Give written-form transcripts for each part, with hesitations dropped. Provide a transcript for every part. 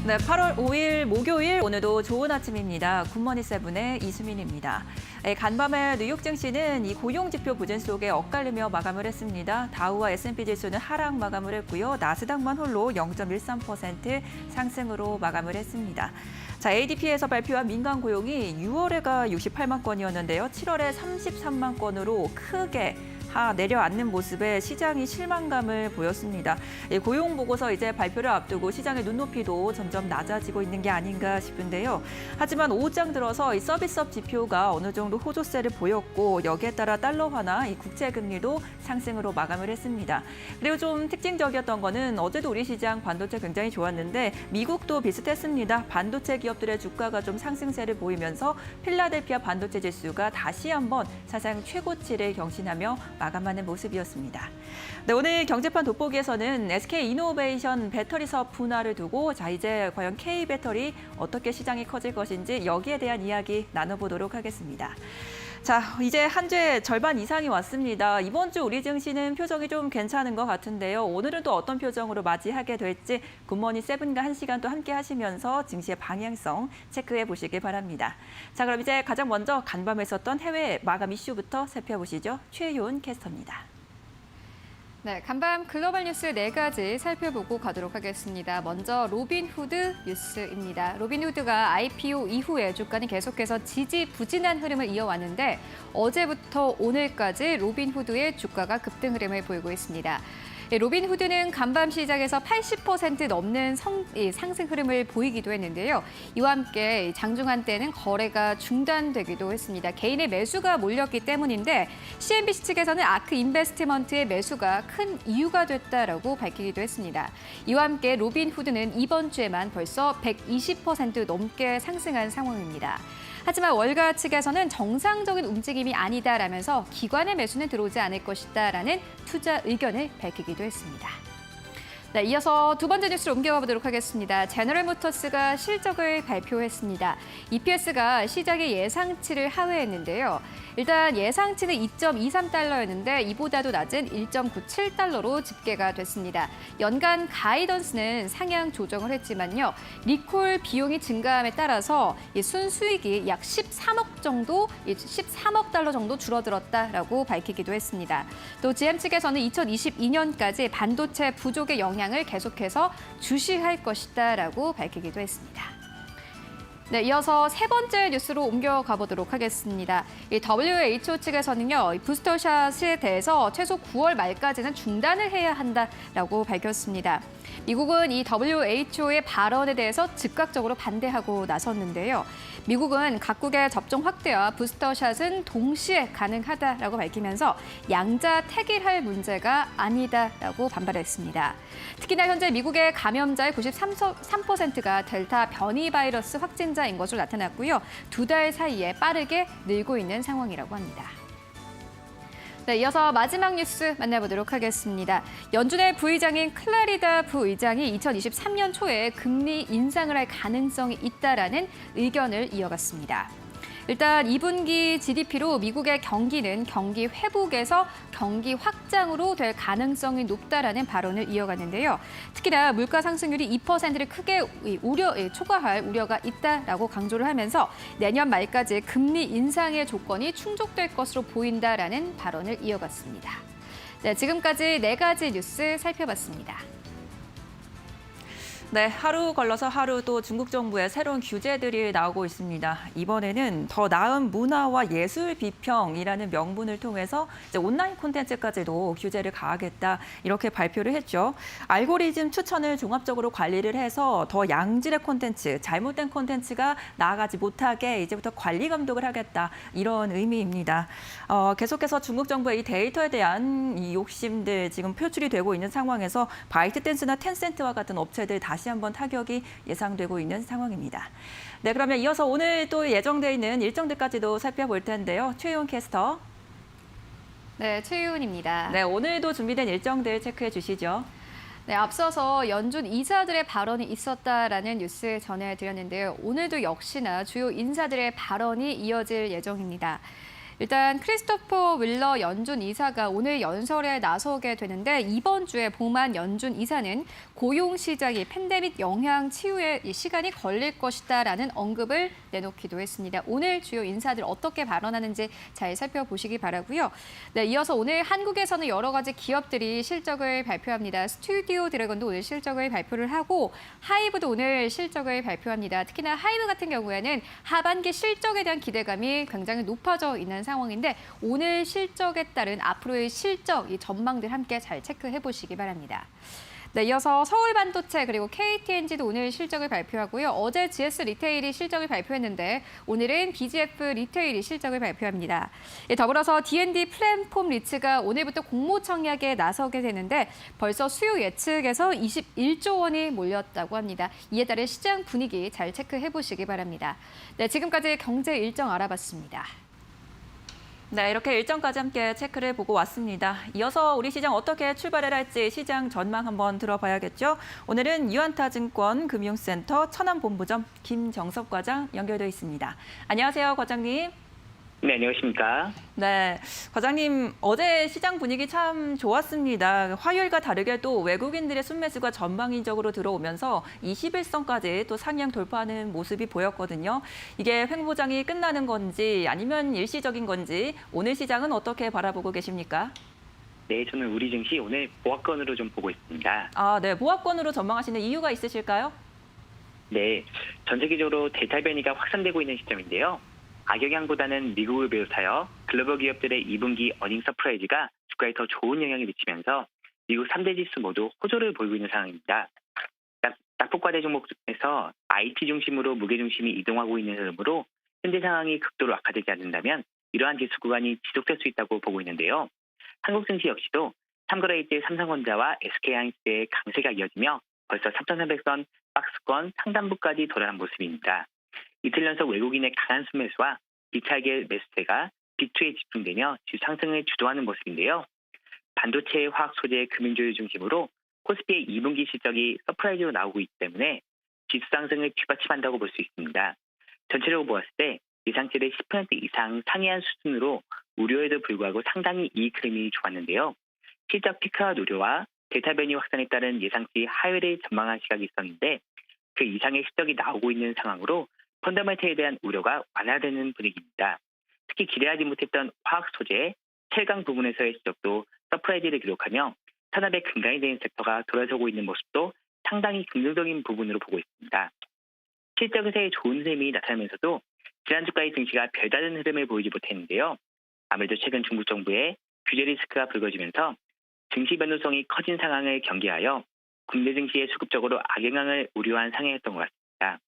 네, 8월 5일 목요일 오늘도 좋은 아침입니다. 굿모닝 세븐의 이수민입니다. 간밤에 뉴욕 증시는 이 고용지표 부진 속에 엇갈리며 마감을 했습니다. 다우와 S&P 지수는 하락 마감을 했고요. 나스닥만 홀로 0.13% 상승으로 마감을 했습니다. 자, ADP에서 발표한 민간 고용이 6월에가 68만 건이었는데요. 7월에 33만 건으로 크게 내려앉는 모습에 시장이 실망감을 보였습니다. 고용 보고서 이제 발표를 앞두고 시장의 눈높이도 점점 낮아지고 있는 게 아닌가 싶은데요. 하지만 오후장 들어서 이 서비스업 지표가 어느 정도 호조세를 보였고 여기에 따라 달러화나 이 국채 금리도 상승으로 마감을 했습니다. 그리고 좀 특징적이었던 거는 어제도 우리 시장 반도체 굉장히 좋았는데 미국도 비슷했습니다. 반도체 기업들의 주가가 좀 상승세를 보이면서 필라델피아 반도체 지수가 다시 한번 사상 최고치를 경신하며 마감하는 모습이었습니다. 네, 오늘 경제판 돋보기에서는 SK이노베이션 배터리 사업 분할을 두고 이제 과연 K배터리 어떻게 시장이 커질 것인지 여기에 대한 이야기 나눠보도록 하겠습니다. 자, 이제 한 주의 절반 이상이 왔습니다. 이번 주 우리 증시는 표정이 좀 괜찮은 것 같은데요. 오늘은 또 어떤 표정으로 맞이하게 될지 굿모닝 세븐과 1시간 또 함께 하시면서 증시의 방향성 체크해 보시길 바랍니다. 자, 그럼 이제 가장 먼저 간밤에 있었던 해외 마감 이슈부터 살펴보시죠. 최효은 캐스터입니다. 네, 간밤 글로벌 뉴스 4가지 살펴보고 가도록 하겠습니다. 먼저 로빈후드 뉴스입니다. 로빈후드가 IPO 이후에 주가는 계속해서 지지부진한 흐름을 이어왔는데 어제부터 오늘까지 로빈후드의 주가가 급등 흐름을 보이고 있습니다. 로빈후드는 간밤 시장에서 80% 넘는 상승 흐름을 보이기도 했는데요. 이와 함께 장중한 때는 거래가 중단되기도 했습니다. 개인의 매수가 몰렸기 때문인데 CNBC 측에서는 아크 인베스트먼트의 매수가 큰 이유가 됐다라고 밝히기도 했습니다. 이와 함께 로빈후드는 이번 주에만 벌써 120% 넘게 상승한 상황입니다. 하지만 월가 측에서는 정상적인 움직임이 아니다라면서 기관의 매수는 들어오지 않을 것이다라는 투자 의견을 밝히기도 했습니다. 네, 이어서 두 번째 뉴스로 옮겨가 보도록 하겠습니다. 제너럴 모터스가 실적을 발표했습니다. EPS가 시장의 예상치를 하회했는데요. 일단 예상치는 2.23달러였는데 이보다도 낮은 1.97달러로 집계가 됐습니다. 연간 가이던스는 상향 조정을 했지만요. 리콜 비용이 증가함에 따라서 순수익이 약 13억 달러 정도 줄어들었다라고 밝히기도 했습니다. 또 GM 측에서는 2022년까지 반도체 부족의 영향을 계속해서 주시할 것이다라고 밝히기도 했습니다. 네, 이어서 세 번째 뉴스로 옮겨가 보도록 하겠습니다. 이 WHO 측에서는요, 부스터샷에 대해서 최소 9월 말까지는 중단을 해야 한다라고 밝혔습니다. 미국은 이 WHO의 발언에 대해서 즉각적으로 반대하고 나섰는데요. 미국은 각국의 접종 확대와 부스터샷은 동시에 가능하다라고 밝히면서 양자 택일할 문제가 아니다라고 반발했습니다. 특히나 현재 미국의 감염자의 93%가 델타 변이 바이러스 확진자인 것으로 나타났고요. 2달 사이에 빠르게 늘고 있는 상황이라고 합니다. 네, 이어서 마지막 뉴스 만나보도록 하겠습니다. 연준의 부의장인 클라리다 부의장이 2023년 초에 금리 인상을 할 가능성이 있다라는 의견을 이어갔습니다. 일단 2분기 GDP로 미국의 경기는 경기 회복에서 경기 확장으로 될 가능성이 높다라는 발언을 이어갔는데요. 특히나 물가 상승률이 2%를 크게 초과할 우려가 있다라고 강조를 하면서 내년 말까지 금리 인상의 조건이 충족될 것으로 보인다라는 발언을 이어갔습니다. 네, 지금까지 4가지 뉴스 살펴봤습니다. 네, 하루 걸러서 하루 또 중국 정부의 새로운 규제들이 나오고 있습니다. 이번에는 더 나은 문화와 예술 비평이라는 명분을 통해서 이제 온라인 콘텐츠까지도 규제를 가하겠다 이렇게 발표를 했죠. 알고리즘 추천을 종합적으로 관리를 해서 더 양질의 콘텐츠, 잘못된 콘텐츠가 나아가지 못하게 이제부터 관리 감독을 하겠다 이런 의미입니다. 계속해서 중국 정부의 이 데이터에 대한 이 욕심들 지금 표출이 되고 있는 상황에서 바이트댄스나 텐센트와 같은 업체들 다시 한번 타격이 예상되고 있는 상황입니다. 네, 그러면 이어서 오늘 또 예정되어 있는 일정들까지도 살펴볼 텐데요. 최효은 캐스터. 네, 최유은입니다. 네, 오늘도 준비된 일정들 체크해 주시죠. 네, 앞서서 연준 이사들의 발언이 있었다라는 뉴스 전해드렸는데요. 오늘도 역시나 주요 인사들의 발언이 이어질 예정입니다. 일단 크리스토퍼 윌러 연준 이사가 오늘 연설에 나서게 되는데 이번 주에 봉만 연준 이사는 고용 시장이 팬데믹 영향 치유에 시간이 걸릴 것이다라는 언급을 내놓기도 했습니다. 오늘 주요 인사들 어떻게 발언하는지 잘 살펴보시기 바라고요. 네, 이어서 오늘 한국에서는 여러 가지 기업들이 실적을 발표합니다. 스튜디오 드래곤도 오늘 실적을 발표를 하고 하이브도 오늘 실적을 발표합니다. 특히나 하이브 같은 경우에는 하반기 실적에 대한 기대감이 굉장히 높아져 있는 상황인데 오늘 실적에 따른 앞으로의 실적 이 전망들 함께 잘 체크해 보시기 바랍니다. 네, 이어서 서울반도체 그리고 KTNG도 오늘 실적을 발표하고요. 어제 GS 리테일이 실적을 발표했는데 오늘은 BGF 리테일이 실적을 발표합니다. 더불어서 D&D 플랫폼 리츠가 오늘부터 공모 청약에 나서게 되는데 벌써 수요 예측에서 21조 원이 몰렸다고 합니다. 이에 따른 시장 분위기 잘 체크해 보시기 바랍니다. 네, 지금까지 경제 일정 알아봤습니다. 네, 이렇게 일정까지 함께 체크를 보고 왔습니다. 이어서 우리 시장 어떻게 출발을 할지 시장 전망 한번 들어봐야겠죠. 오늘은 유안타증권 금융센터 천안본부점 김정섭 과장 연결되어 있습니다. 안녕하세요, 과장님. 네, 안녕하십니까. 네, 과장님 어제 시장 분위기 참 좋았습니다. 화요일과 다르게 또 외국인들의 순매수가 전방위적으로 들어오면서 21선까지 또 상향 돌파하는 모습이 보였거든요. 이게 횡보장이 끝나는 건지 아니면 일시적인 건지 오늘 시장은 어떻게 바라보고 계십니까? 네, 저는 우리 증시 오늘 보합권으로 좀 보고 있습니다. 아, 네, 보합권으로 전망하시는 이유가 있으실까요? 네, 전 세계적으로 델타 변이가 확산되고 있는 시점인데요. 악영향보다는 미국을 비롯하여 글로벌 기업들의 2분기 어닝 서프라이즈가 주가에 더 좋은 영향을 미치면서 미국 3대 지수 모두 호조를 보이고 있는 상황입니다. 낙폭과대 종목에서 IT 중심으로 무게 중심이 이동하고 있는 흐름으로 현재 상황이 극도로 악화되지 않는다면 이러한 지수 구간이 지속될 수 있다고 보고 있는데요. 한국 증시 역시도 3거래일째 삼성전자와 SK하이닉스의 강세가 이어지며 벌써 3,300선 박스권 상단부까지 도달한 모습입니다. 이틀 연속 외국인의 강한 순매수와 비차익의 매수세가 빅2에 집중되며 지수 상승을 주도하는 모습인데요. 반도체, 화학 소재, 금융주를 중심으로 코스피의 2분기 실적이 서프라이즈로 나오고 있기 때문에 지수 상승을 뒷받침한다고 볼 수 있습니다. 전체적으로 보았을 때 예상치를 10% 이상 상회한 수준으로 우려에도 불구하고 상당히 이익 흐름이 좋았는데요. 실적 피크와 우려와 델타 변이 확산에 따른 예상치 하회를 전망한 시각이 있었는데 그 이상의 실적이 나오고 있는 상황으로 펀더멘털에 대한 우려가 완화되는 분위기입니다. 특히 기대하지 못했던 화학 소재, 철강 부분에서의 실적도 서프라이즈를 기록하며 산업의 근간이 되는 섹터가 돌아서고 있는 모습도 상당히 긍정적인 부분으로 보고 있습니다. 실적에서의 좋은 흐름이 나타나면서도 지난주까지 증시가 별다른 흐름을 보이지 못했는데요. 아무래도 최근 중국 정부의 규제 리스크가 불거지면서 증시 변동성이 커진 상황을 경계하여 국내 증시에 수급적으로 악영향을 우려한 상황이었던 것 같습니다.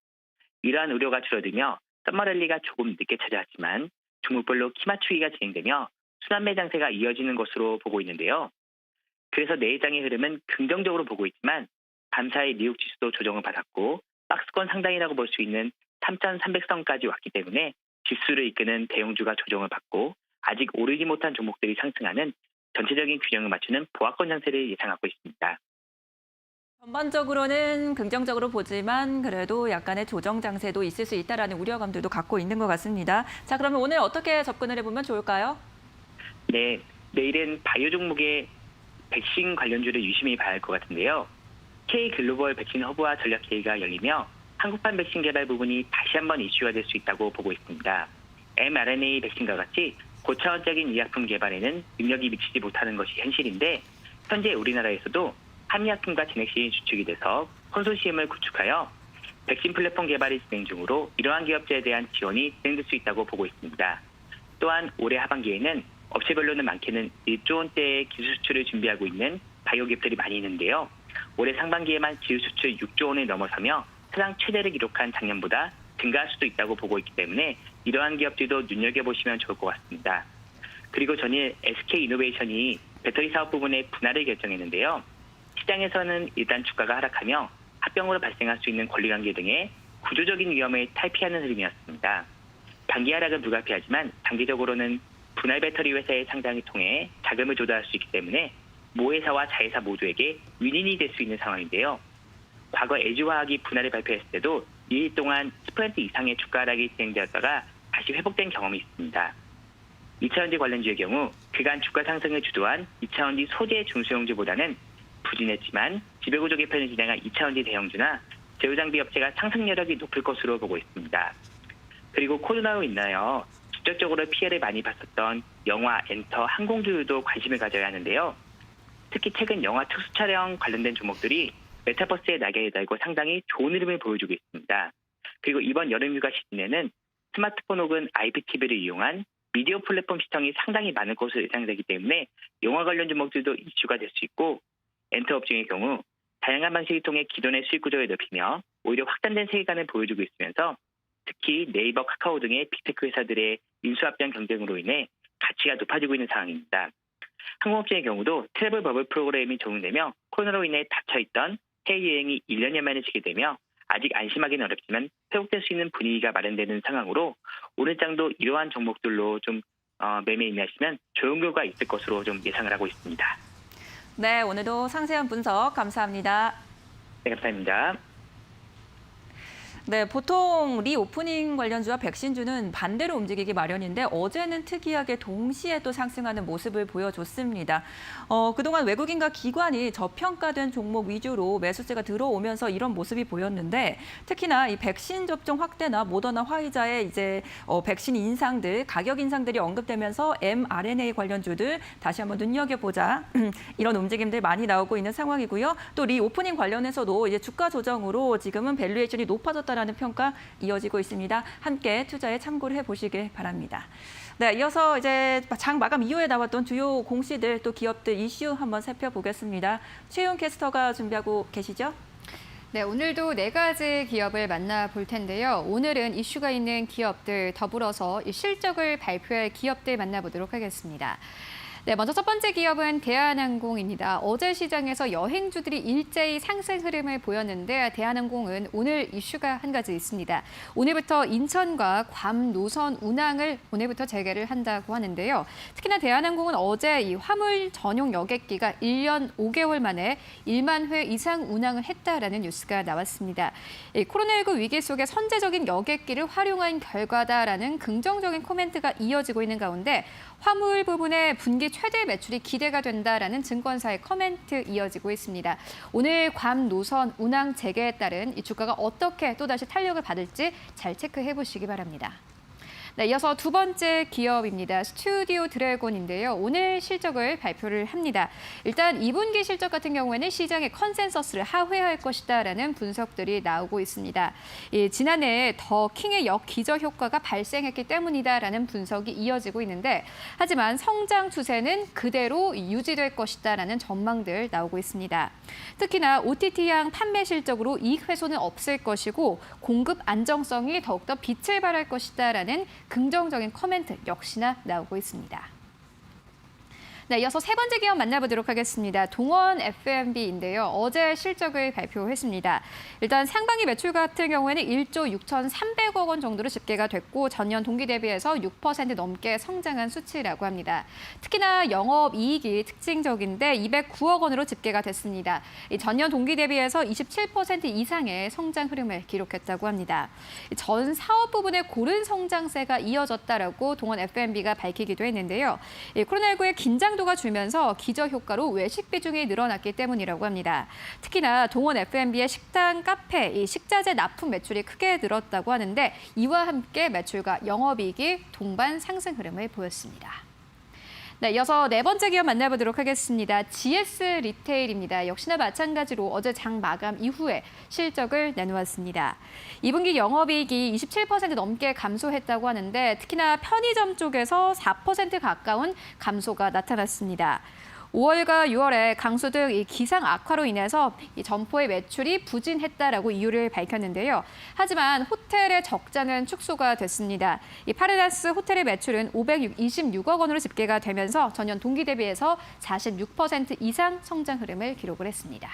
이러한 우려가 줄어들며 썸머랠리가 조금 늦게 찾아왔지만 종목별로 키 맞추기가 진행되며 순환매 장세가 이어지는 것으로 보고 있는데요. 그래서 내일장의 흐름은 긍정적으로 보고 있지만 밤사이 미국 지수도 조정을 받았고 박스권 상단이라고 볼 수 있는 3,300선까지 왔기 때문에 지수를 이끄는 대형주가 조정을 받고 아직 오르지 못한 종목들이 상승하는 전체적인 균형을 맞추는 보합권 장세를 예상하고 있습니다. 전반적으로는 긍정적으로 보지만 그래도 약간의 조정 장세도 있을 수 있다라는 우려감들도 갖고 있는 것 같습니다. 자, 그러면 오늘 어떻게 접근을 해보면 좋을까요? 네, 내일은 바이오 종목의 백신 관련주를 유심히 봐야 할 것 같은데요. K글로벌 백신 허브와 전략회의가 열리며 한국판 백신 개발 부분이 다시 한번 이슈가 될 수 있다고 보고 있습니다. mRNA 백신과 같이 고차원적인 의약품 개발에는 능력이 미치지 못하는 것이 현실인데 현재 우리나라에서도 한의약품과 제넥신이 주축이 돼서 컨소시엄을 구축하여 백신 플랫폼 개발이 진행 중으로 이러한 기업체에 대한 지원이 진행될 수 있다고 보고 있습니다. 또한 올해 하반기에는 업체별로는 많게는 1조 원대의 기술 수출을 준비하고 있는 바이오 기업들이 많이 있는데요. 올해 상반기에만 기술 수출 6조 원을 넘어서며 사상 최대를 기록한 작년보다 증가할 수도 있다고 보고 있기 때문에 이러한 기업들도 눈여겨보시면 좋을 것 같습니다. 그리고 전일 SK이노베이션이 배터리 사업 부분의 분할을 결정했는데요. 시장에서는 일단 주가가 하락하며 합병으로 발생할 수 있는 권리관계 등의 구조적인 위험을 탈피하는 흐름이었습니다. 단기 하락은 불가피하지만 장기적으로는 분할 배터리 회사의 상장을 통해 자금을 조달할 수 있기 때문에 모회사와 자회사 모두에게 윈윈이 될 수 있는 상황인데요. 과거 LG화학이 분할을 발표했을 때도 2일 동안 10% 이상의 주가 하락이 진행되었다가 다시 회복된 경험이 있습니다. 2차전지 관련주의 경우 그간 주가 상승을 주도한 2차전지 소재 중소형주보다는 부진했지만 지배구조 개편을 진행한 2차전지 대형주나 제휴장비 업체가 상승 여력이 높을 것으로 보고 있습니다. 그리고 코로나로 인하여 직접적으로 피해를 많이 봤었던 영화, 엔터, 항공주도 관심을 가져야 하는데요. 특히 최근 영화 특수 촬영 관련된 종목들이 메타버스에 날개를 달고 상당히 좋은 흐름을 보여주고 있습니다. 그리고 이번 여름휴가 시즌에는 스마트폰 혹은 IPTV를 이용한 미디어 플랫폼 시청이 상당히 많을 것으로 예상되기 때문에 영화 관련 종목들도 이슈가 될 수 있고, 엔터 업종의 경우 다양한 방식을 통해 기존의 수익 구조를 넓히며 오히려 확장된 세계관을 보여주고 있으면서 특히 네이버, 카카오 등의 빅테크 회사들의 인수합병 경쟁으로 인해 가치가 높아지고 있는 상황입니다. 항공업체의 경우도 트래블 버블 프로그램이 적용되며 코로나로 인해 닫혀있던 해외여행이 1년여 만에 재개되며 아직 안심하기는 어렵지만 회복될 수 있는 분위기가 마련되는 상황으로 오늘 장도 이러한 종목들로 좀 매매 임하시면 좋은 결과가 있을 것으로 좀 예상을 하고 있습니다. 네, 오늘도 상세한 분석 감사합니다. 네, 감사합니다. 네, 보통 리오프닝 관련주와 백신주는 반대로 움직이기 마련인데 어제는 특이하게 동시에 또 상승하는 모습을 보여줬습니다. 그동안 외국인과 기관이 저평가된 종목 위주로 매수세가 들어오면서 이런 모습이 보였는데 특히나 이 백신 접종 확대나 모더나 화이자의 이제 백신 인상들, 가격 인상들이 언급되면서 mRNA 관련주들 다시 한번 눈여겨보자 이런 움직임들 많이 나오고 있는 상황이고요. 또 리오프닝 관련해서도 이제 주가 조정으로 지금은 밸류에이션이 높아졌다. 라는 평가 이어지고 있습니다. 함께 투자에 참고를 해보시길 바랍니다. 네, 이어서 이제 장 마감 이후에 나왔던 주요 공시들 또 기업들 이슈 한번 살펴보겠습니다. 최윤 캐스터가 준비하고 계시죠? 네, 오늘도 4가지 기업을 만나볼 텐데요. 오늘은 이슈가 있는 기업들 더불어서 이 실적을 발표할 기업들 만나보도록 하겠습니다. 네, 먼저 첫 번째 기업은 대한항공입니다. 어제 시장에서 여행주들이 일제히 상승 흐름을 보였는데 대한항공은 오늘 이슈가 한 가지 있습니다. 오늘부터 인천과 괌 노선 운항을 오늘부터 재개를 한다고 하는데요. 특히나 대한항공은 어제 이 화물 전용 여객기가 1년 5개월 만에 1만 회 이상 운항을 했다라는 뉴스가 나왔습니다. 코로나19 위기 속에 선제적인 여객기를 활용한 결과다라는 긍정적인 코멘트가 이어지고 있는 가운데 화물 부분의 분기 최대 매출이 기대가 된다라는 증권사의 코멘트 이어지고 있습니다. 오늘 괌 노선 운항 재개에 따른 이 주가가 어떻게 또다시 탄력을 받을지 잘 체크해 보시기 바랍니다. 네, 이어서 두 번째 기업입니다. 스튜디오 드래곤인데요. 오늘 실적을 발표를 합니다. 일단 2분기 실적 같은 경우에는 시장의 컨센서스를 하회할 것이다라는 분석들이 나오고 있습니다. 지난해 더 킹의 역기저 효과가 발생했기 때문이다라는 분석이 이어지고 있는데 하지만 성장 추세는 그대로 유지될 것이다라는 전망들 나오고 있습니다. 특히나 OTT향 판매 실적으로 이익 훼손은 없을 것이고 공급 안정성이 더욱더 빛을 발할 것이다라는 긍정적인 코멘트 역시나 나오고 있습니다. 네, 이어서 세 번째 기업 만나보도록 하겠습니다. 동원 F&B인데요. 어제 실적을 발표했습니다. 일단 상반기 매출 같은 경우에는 1조 6,300억 원 정도로 집계가 됐고 전년 동기 대비해서 6% 넘게 성장한 수치라고 합니다. 특히나 영업이익이 특징적인데 209억 원으로 집계가 됐습니다. 전년 동기 대비해서 27% 이상의 성장 흐름을 기록했다고 합니다. 전 사업 부분의 고른 성장세가 이어졌다라고 동원 F&B가 밝히기도 했는데요. 코로나19의 긴장 도가 줄면서 기저 효과로 외식 비중이 늘어났기 때문이라고 합니다. 특히나 동원 F&B의 식당, 카페, 이 식자재 납품 매출이 크게 늘었다고 하는데 이와 함께 매출과 영업이익이 동반 상승 흐름을 보였습니다. 네, 이어서 네 번째 기업 만나보도록 하겠습니다. GS 리테일입니다. 역시나 마찬가지로 어제 장 마감 이후에 실적을 내놓았습니다. 2분기 영업이익이 27% 넘게 감소했다고 하는데 특히나 편의점 쪽에서 4% 가까운 감소가 나타났습니다. 5월과 6월에 강수 등 이 기상 악화로 인해서 이 점포의 매출이 부진했다라고 이유를 밝혔는데요. 하지만 호텔의 적자는 축소가 됐습니다. 이 파르나스 호텔의 매출은 526억 원으로 집계가 되면서 전년 동기 대비해서 46% 이상 성장 흐름을 기록을 했습니다.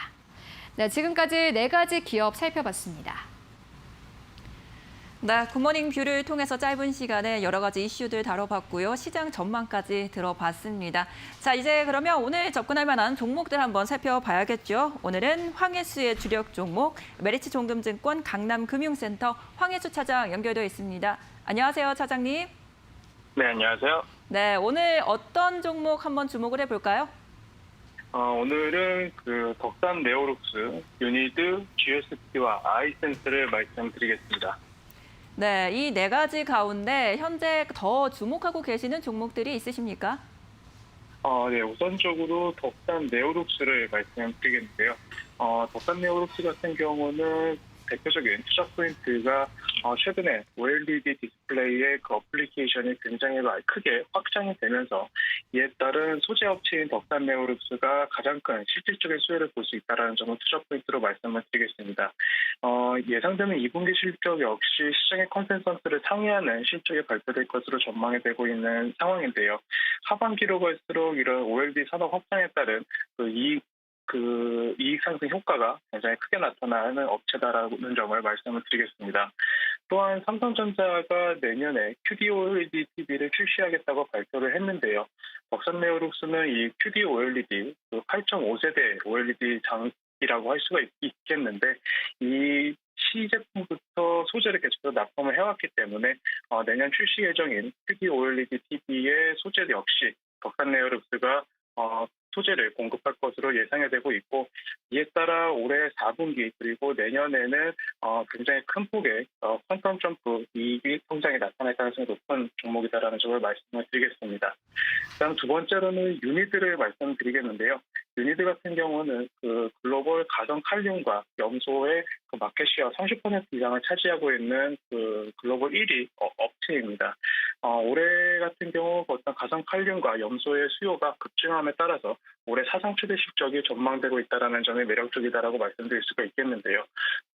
네, 지금까지 4가지 기업 살펴봤습니다. 네, 굿모닝 뷰를 통해서 짧은 시간에 여러 가지 이슈들 다뤄봤고요. 시장 전망까지 들어봤습니다. 자, 이제 그러면 오늘 접근할 만한 종목들 한번 살펴봐야겠죠. 오늘은 황혜수의 주력 종목, 메리츠종금증권 강남금융센터 황혜수 차장 연결되어 있습니다. 안녕하세요, 차장님. 네, 안녕하세요. 네, 오늘 어떤 종목 한번 주목을 해볼까요? 오늘은 덕산 네오룩스, 유니드, GSP와 아이센스를 말씀드리겠습니다. 네, 이 네 가지 가운데 현재 더 주목하고 계시는 종목들이 있으십니까? 네, 우선적으로 덕산 네오룩스를 말씀드리겠는데요. 덕산 네오룩스 같은 경우는 대표적인 투자 포인트가 최근에 OLED 디스플레이의 그 어플리케이션이 굉장히 크게 확장이 되면서 이에 따른 소재 업체인 덕산 네오룩스가 가장 큰 실질적인 수혜를 볼 수 있다는 점을 투자 포인트로 말씀을 드리겠습니다. 예상되는 2분기 실적 역시 시장의 컨센서스를 상회하는 실적이 발표될 것으로 전망이 되고 있는 상황인데요. 하반기로 갈수록 이런 OLED 산업 확장에 따른 이익 상승 효과가 굉장히 크게 나타나는 업체다라는 점을 말씀을 드리겠습니다. 또한 삼성전자가 내년에 QD OLED TV를 출시하겠다고 발표를 했는데요. 덕산 네오룩스는 이 QD OLED 8.5세대 OLED 장기라고 할 수가 있겠는데 이 시제품부터 소재를 계속해서 납품을 해왔기 때문에 내년 출시 예정인 QD OLED TV의 소재 역시 덕산 네오룩스가 소재를 공급할 것으로 예상이 되고 있고 이에 따라 올해 4분기 그리고 내년에는 굉장히 큰 폭의 퀀텀 점프 이익 성장이 나타날 가능성이 높은 종목이다라는 점을 말씀을 드리겠습니다. 다음 두 번째로는 유니드를 말씀드리겠는데요. 유니드 같은 경우는 글로벌 가전 칼륨과 염소의 마켓시어 30% 이상을 차지하고 있는 글로벌 1위 업체입니다. 올해 같은 경우 어떤 가전 칼륨과 염소의 수요가 급증함에 따라서 올해 사상 최대 실적이 전망되고 있다는 점이 매력적이다라고 말씀드릴 수가 있겠는데요.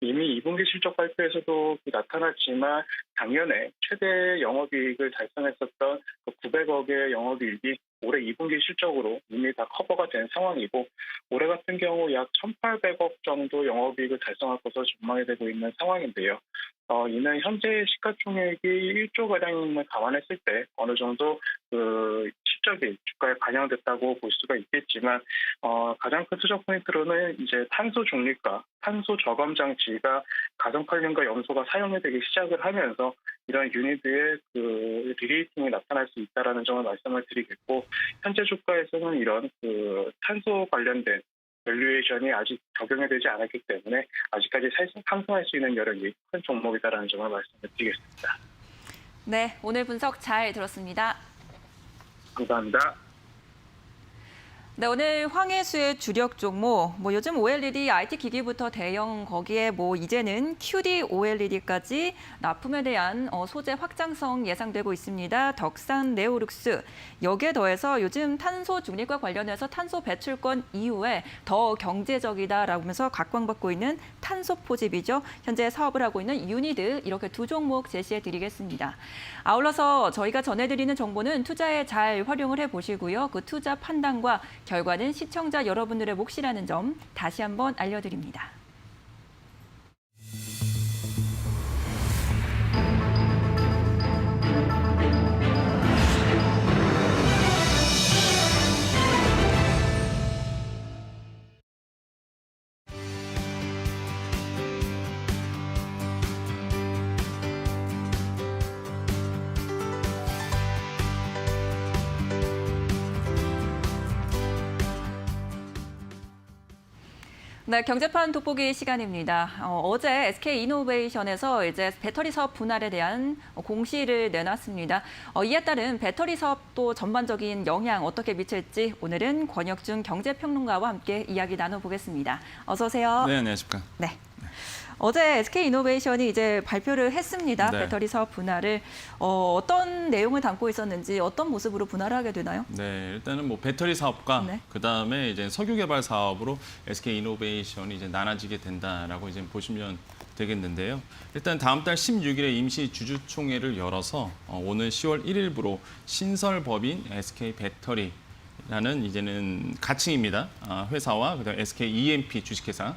이미 2분기 실적 발표에서도 나타났지만 작년에 최대 영업이익을 달성했었던 900억의 영업이익이 올해 2분기 실적으로 이미 다 커버가 된 상황이고 올해 같은 경우 약 1,800억 정도 영업이익을 달성할 것으로 전망이 되고 있는 상황인데요. 이는 현재 시가총액이 1조가량임을 감안했을 때 어느 정도 실적이 주가에 반영됐다고 볼 수가 있겠지만 가장 큰 투자 포인트로는 이제 탄소 중립과 탄소 저감 장치가 가전칼륨과 염소가 사용이 되기 시작을 하면서 이런 유니드의 리레이팅이 나타날 수 있다는 점을 말씀을 드리겠고 현재 주가에서는 이런 탄소 관련된 밸류에이션이 아직 적용이 되지 않았기 때문에 아직까지 상승할 수 있는 여력이 큰 종목이다라는 점을 말씀을 드리겠습니다. 네, 오늘 분석 잘 들었습니다. 감사합니다. 네, 오늘 황혜수의 주력 종목, 요즘 OLED, IT 기기부터 대형 거기에 이제는 QD OLED까지 납품에 대한 소재 확장성 예상되고 있습니다. 덕산 네오룩스. 여기에 더해서 요즘 탄소 중립과 관련해서 탄소 배출권 이후에 더 경제적이다라고 하면서 각광받고 있는 탄소 포집이죠. 현재 사업을 하고 있는 유니드 이렇게 두 종목 제시해 드리겠습니다. 아울러서 저희가 전해드리는 정보는 투자에 잘 활용을 해보시고요. 그 투자 판단과 결과는 시청자 여러분들의 몫이라는 점 다시 한번 알려드립니다. 네, 경제판 돋보기 시간입니다. 어제 SK이노베이션에서 이제 배터리 사업 분할에 대한 공시를 내놨습니다. 이에 따른 배터리 사업도 전반적인 영향 어떻게 미칠지 오늘은 권혁준 경제평론가와 함께 이야기 나눠보겠습니다. 어서 오세요. 네, 안녕하십니까. 네. 어제 SK이노베이션이 이제 발표를 했습니다. 네. 배터리 사업 분할을 어떤 내용을 담고 있었는지 어떤 모습으로 분할을 하게 되나요? 네, 일단은 배터리 사업과 네. 그다음에 이제 석유 개발 사업으로 SK이노베이션이 이제 나눠지게 된다라고 이제 보시면 되겠는데요. 일단 다음 달 16일에 임시 주주총회를 열어서 오늘 10월 1일부로 신설 법인 SK 배터리라는 이제는 가칭입니다. 회사와 그다음에 SK EMP 주식회사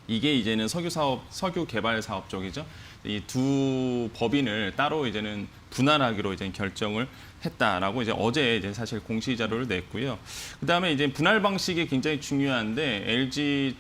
이게 이제는 석유 개발 사업 쪽이죠. 이 두 법인을 따로 이제는 분할하기로 이제 결정을 했다라고 이제 어제 이제 사실 공시 자료를 냈고요. 그다음에 이제 분할 방식이 굉장히 중요한데 LG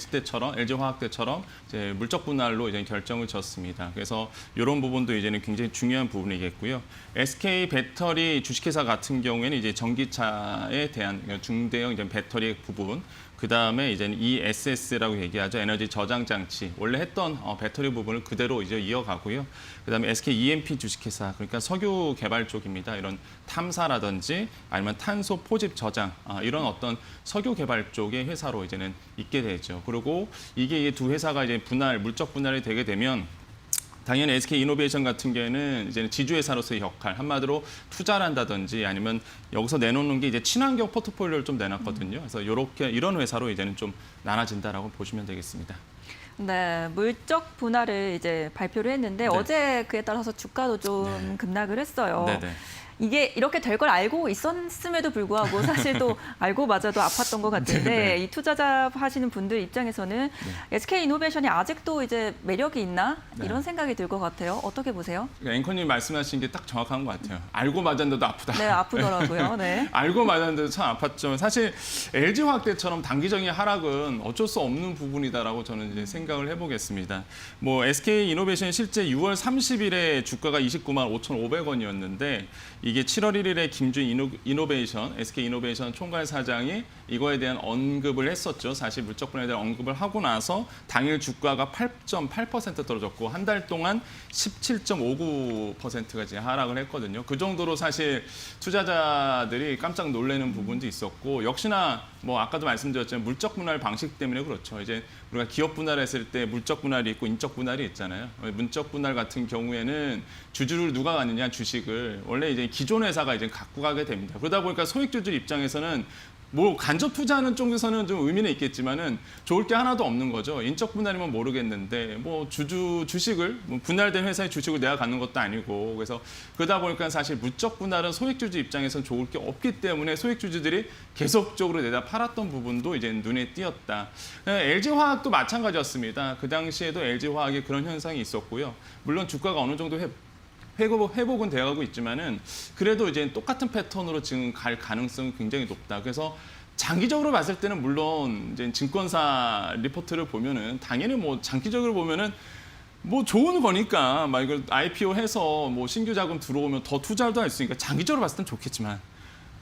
때처럼 LG 화학 때처럼 이제 물적 분할로 이제 결정을 지었습니다. 그래서 이런 부분도 이제는 굉장히 중요한 부분이겠고요. SK 배터리 주식회사 같은 경우에는 이제 전기차에 대한 중대형 이제 배터리 부분, 그 다음에 이제 ESS라고 얘기하죠. 에너지 저장 장치. 원래 했던 배터리 부분을 그대로 이제 이어가고요. 그 다음에 SK EMP 주식회사, 그러니까 석유 개발 쪽입니다. 이런 탐사라든지 아니면 탄소 포집 저장, 이런 어떤 석유 개발 쪽의 회사로 이제는 있게 되죠. 그리고 이게 두 회사가 이제 물적 분할이 되게 되면 당연히 SK 이노베이션 같은 경우에는 이제 지주회사로서의 역할, 한마디로 투자를 한다든지 아니면 여기서 내놓는 게 이제 친환경 포트폴리오를 좀 내놨거든요. 그래서 이런 회사로 이제는 좀 나눠진다라고 보시면 되겠습니다. 네, 물적 분할을 이제 발표를 했는데 네. 어제 그에 따라서 주가도 좀 급락을 했어요. 네네. 이게 이렇게 될 걸 알고 있었음에도 불구하고 사실 또 알고마저도 아팠던 것 같은데 네네. 이 투자자 하시는 분들 입장에서는 SK 이노베이션이 아직도 이제 매력이 있나 네. 이런 생각이 들 것 같아요. 어떻게 보세요? 그러니까 앵커님 말씀하신 게 딱 정확한 것 같아요. 알고 맞았는데도 아프다. 네, 아프더라고요. 네. 알고 맞았는데도 참 아팠죠. 사실 LG 화학 때처럼 단기적인 하락은 어쩔 수 없는 부분이다라고 저는 이제 생각을 해보겠습니다. 뭐 SK 이노베이션이 실제 6월 30일에 주가가 29만 5,500원이었는데 이게 7월 1일에 김준 이노베이션, SK 이노베이션 총괄 사장이 이거에 대한 언급을 했었죠. 사실 물적 분할에 대한 언급을 하고 나서 당일 주가가 8.8% 떨어졌고 한 달 동안 17.59%가 이제 하락을 했거든요. 그 정도로 사실 투자자들이 깜짝 놀라는 부분도 있었고 역시나 뭐 아까도 말씀드렸지만 물적 분할 방식 때문에 그렇죠. 이제 우리가 기업 분할했을 때 물적 분할이 있고 인적 분할이 있잖아요. 문적 분할 같은 경우에는 주주를 누가 갖느냐 주식을 원래 이제 기존 회사가 이제 갖고 가게 됩니다. 그러다 보니까 소액주주 입장에서는 뭐 간접 투자하는 쪽에서는 좀 의미는 있겠지만은 좋을 게 하나도 없는 거죠. 인적 분할이면 모르겠는데 뭐 주식을 뭐 분할된 회사의 주식을 내가 갖는 것도 아니고 그래서 그러다 보니까 사실 물적 분할은 소액주주 입장에서는 좋을 게 없기 때문에 소액주주들이 계속적으로 내다 팔았던 부분도 이제 눈에 띄었다. LG 화학도 마찬가지였습니다. 그 당시에도 LG 화학에 그런 현상이 있었고요. 물론 주가가 어느 정도 회복은 되어가고 있지만은 그래도 이제 똑같은 패턴으로 지금 갈 가능성이 굉장히 높다. 그래서 장기적으로 봤을 때는 물론 이제 증권사 리포트를 보면은 당연히 뭐 장기적으로 보면은 뭐 좋은 거니까 막 이걸 IPO 해서 뭐 신규 자금 들어오면 더 투자도 할 수 있으니까 장기적으로 봤을 땐 좋겠지만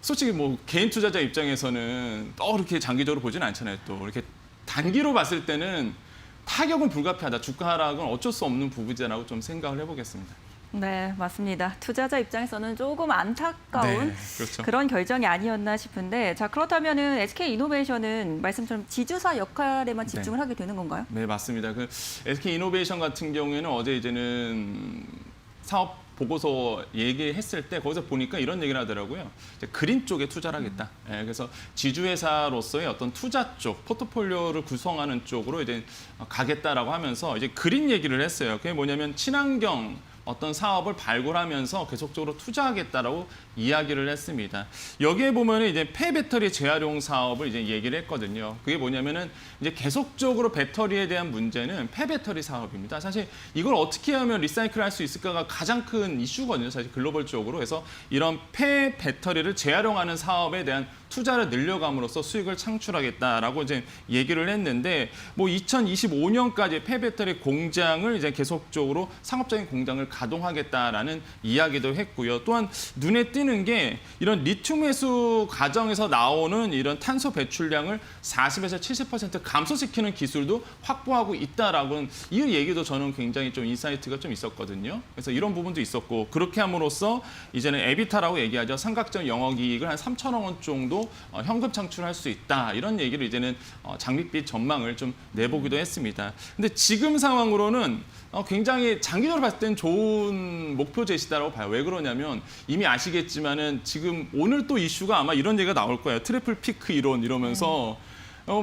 솔직히 뭐 개인 투자자 입장에서는 또 이렇게 장기적으로 보지는 않잖아요. 또 이렇게 단기로 봤을 때는 타격은 불가피하다. 주가 하락은 어쩔 수 없는 부분이라고 좀 생각을 해보겠습니다. 네, 맞습니다. 투자자 입장에서는 조금 안타까운 네, 그렇죠. 그런 결정이 아니었나 싶은데 자 그렇다면은 SK 이노베이션은 말씀처럼 지주사 역할에만 집중을 하게 되는 건가요? 네, 맞습니다. 그 SK 이노베이션 같은 경우에는 어제 이제는 사업 보고서 얘기했을 때 거기서 보니까 이런 얘기를 하더라고요. 이제 그린 쪽에 투자를 하겠다. 예, 그래서 지주회사로서의 어떤 투자 쪽, 포트폴리오를 구성하는 쪽으로 이제 가겠다라고 하면서 이제 그린 얘기를 했어요. 그게 뭐냐면 친환경 어떤 사업을 발굴하면서 계속적으로 투자하겠다라고 이야기를 했습니다. 여기에 보면 이제 폐배터리 재활용 사업을 이제 얘기를 했거든요. 그게 뭐냐면은 이제 계속적으로 배터리에 대한 문제는 폐배터리 사업입니다. 사실 이걸 어떻게 하면 리사이클 할 수 있을까가 가장 큰 이슈거든요. 사실 글로벌적으로. 그래서 이런 폐배터리를 재활용하는 사업에 대한 투자를 늘려감으로써 수익을 창출하겠다라고 이제 얘기를 했는데 뭐 2025년까지 폐배터리 공장을 이제 계속적으로 상업적인 공장을 가동하겠다라는 이야기도 했고요. 또한 눈에 띄는 게 이런 리튬 회수 과정에서 나오는 이런 탄소 배출량을 40에서 70% 감소시키는 기술도 확보하고 있다라고 이 얘기도 저는 굉장히 좀 인사이트가 좀 있었거든요. 그래서 이런 부분도 있었고 그렇게 함으로써 이제는 에비타라고 얘기하죠. 삼각형 영업이익을 한 3천억 원 정도 현금 창출할 수 있다. 이런 얘기를 이제는 장밋빛 전망을 좀 내보기도 했습니다. 근데 지금 상황으로는 굉장히 장기적으로 봤을 땐 좋은 목표 제시다라고 봐요. 왜 그러냐면 이미 아시겠지만은 지금 오늘 또 이슈가 아마 이런 얘기가 나올 거예요. 트리플 피크 이론 이러면서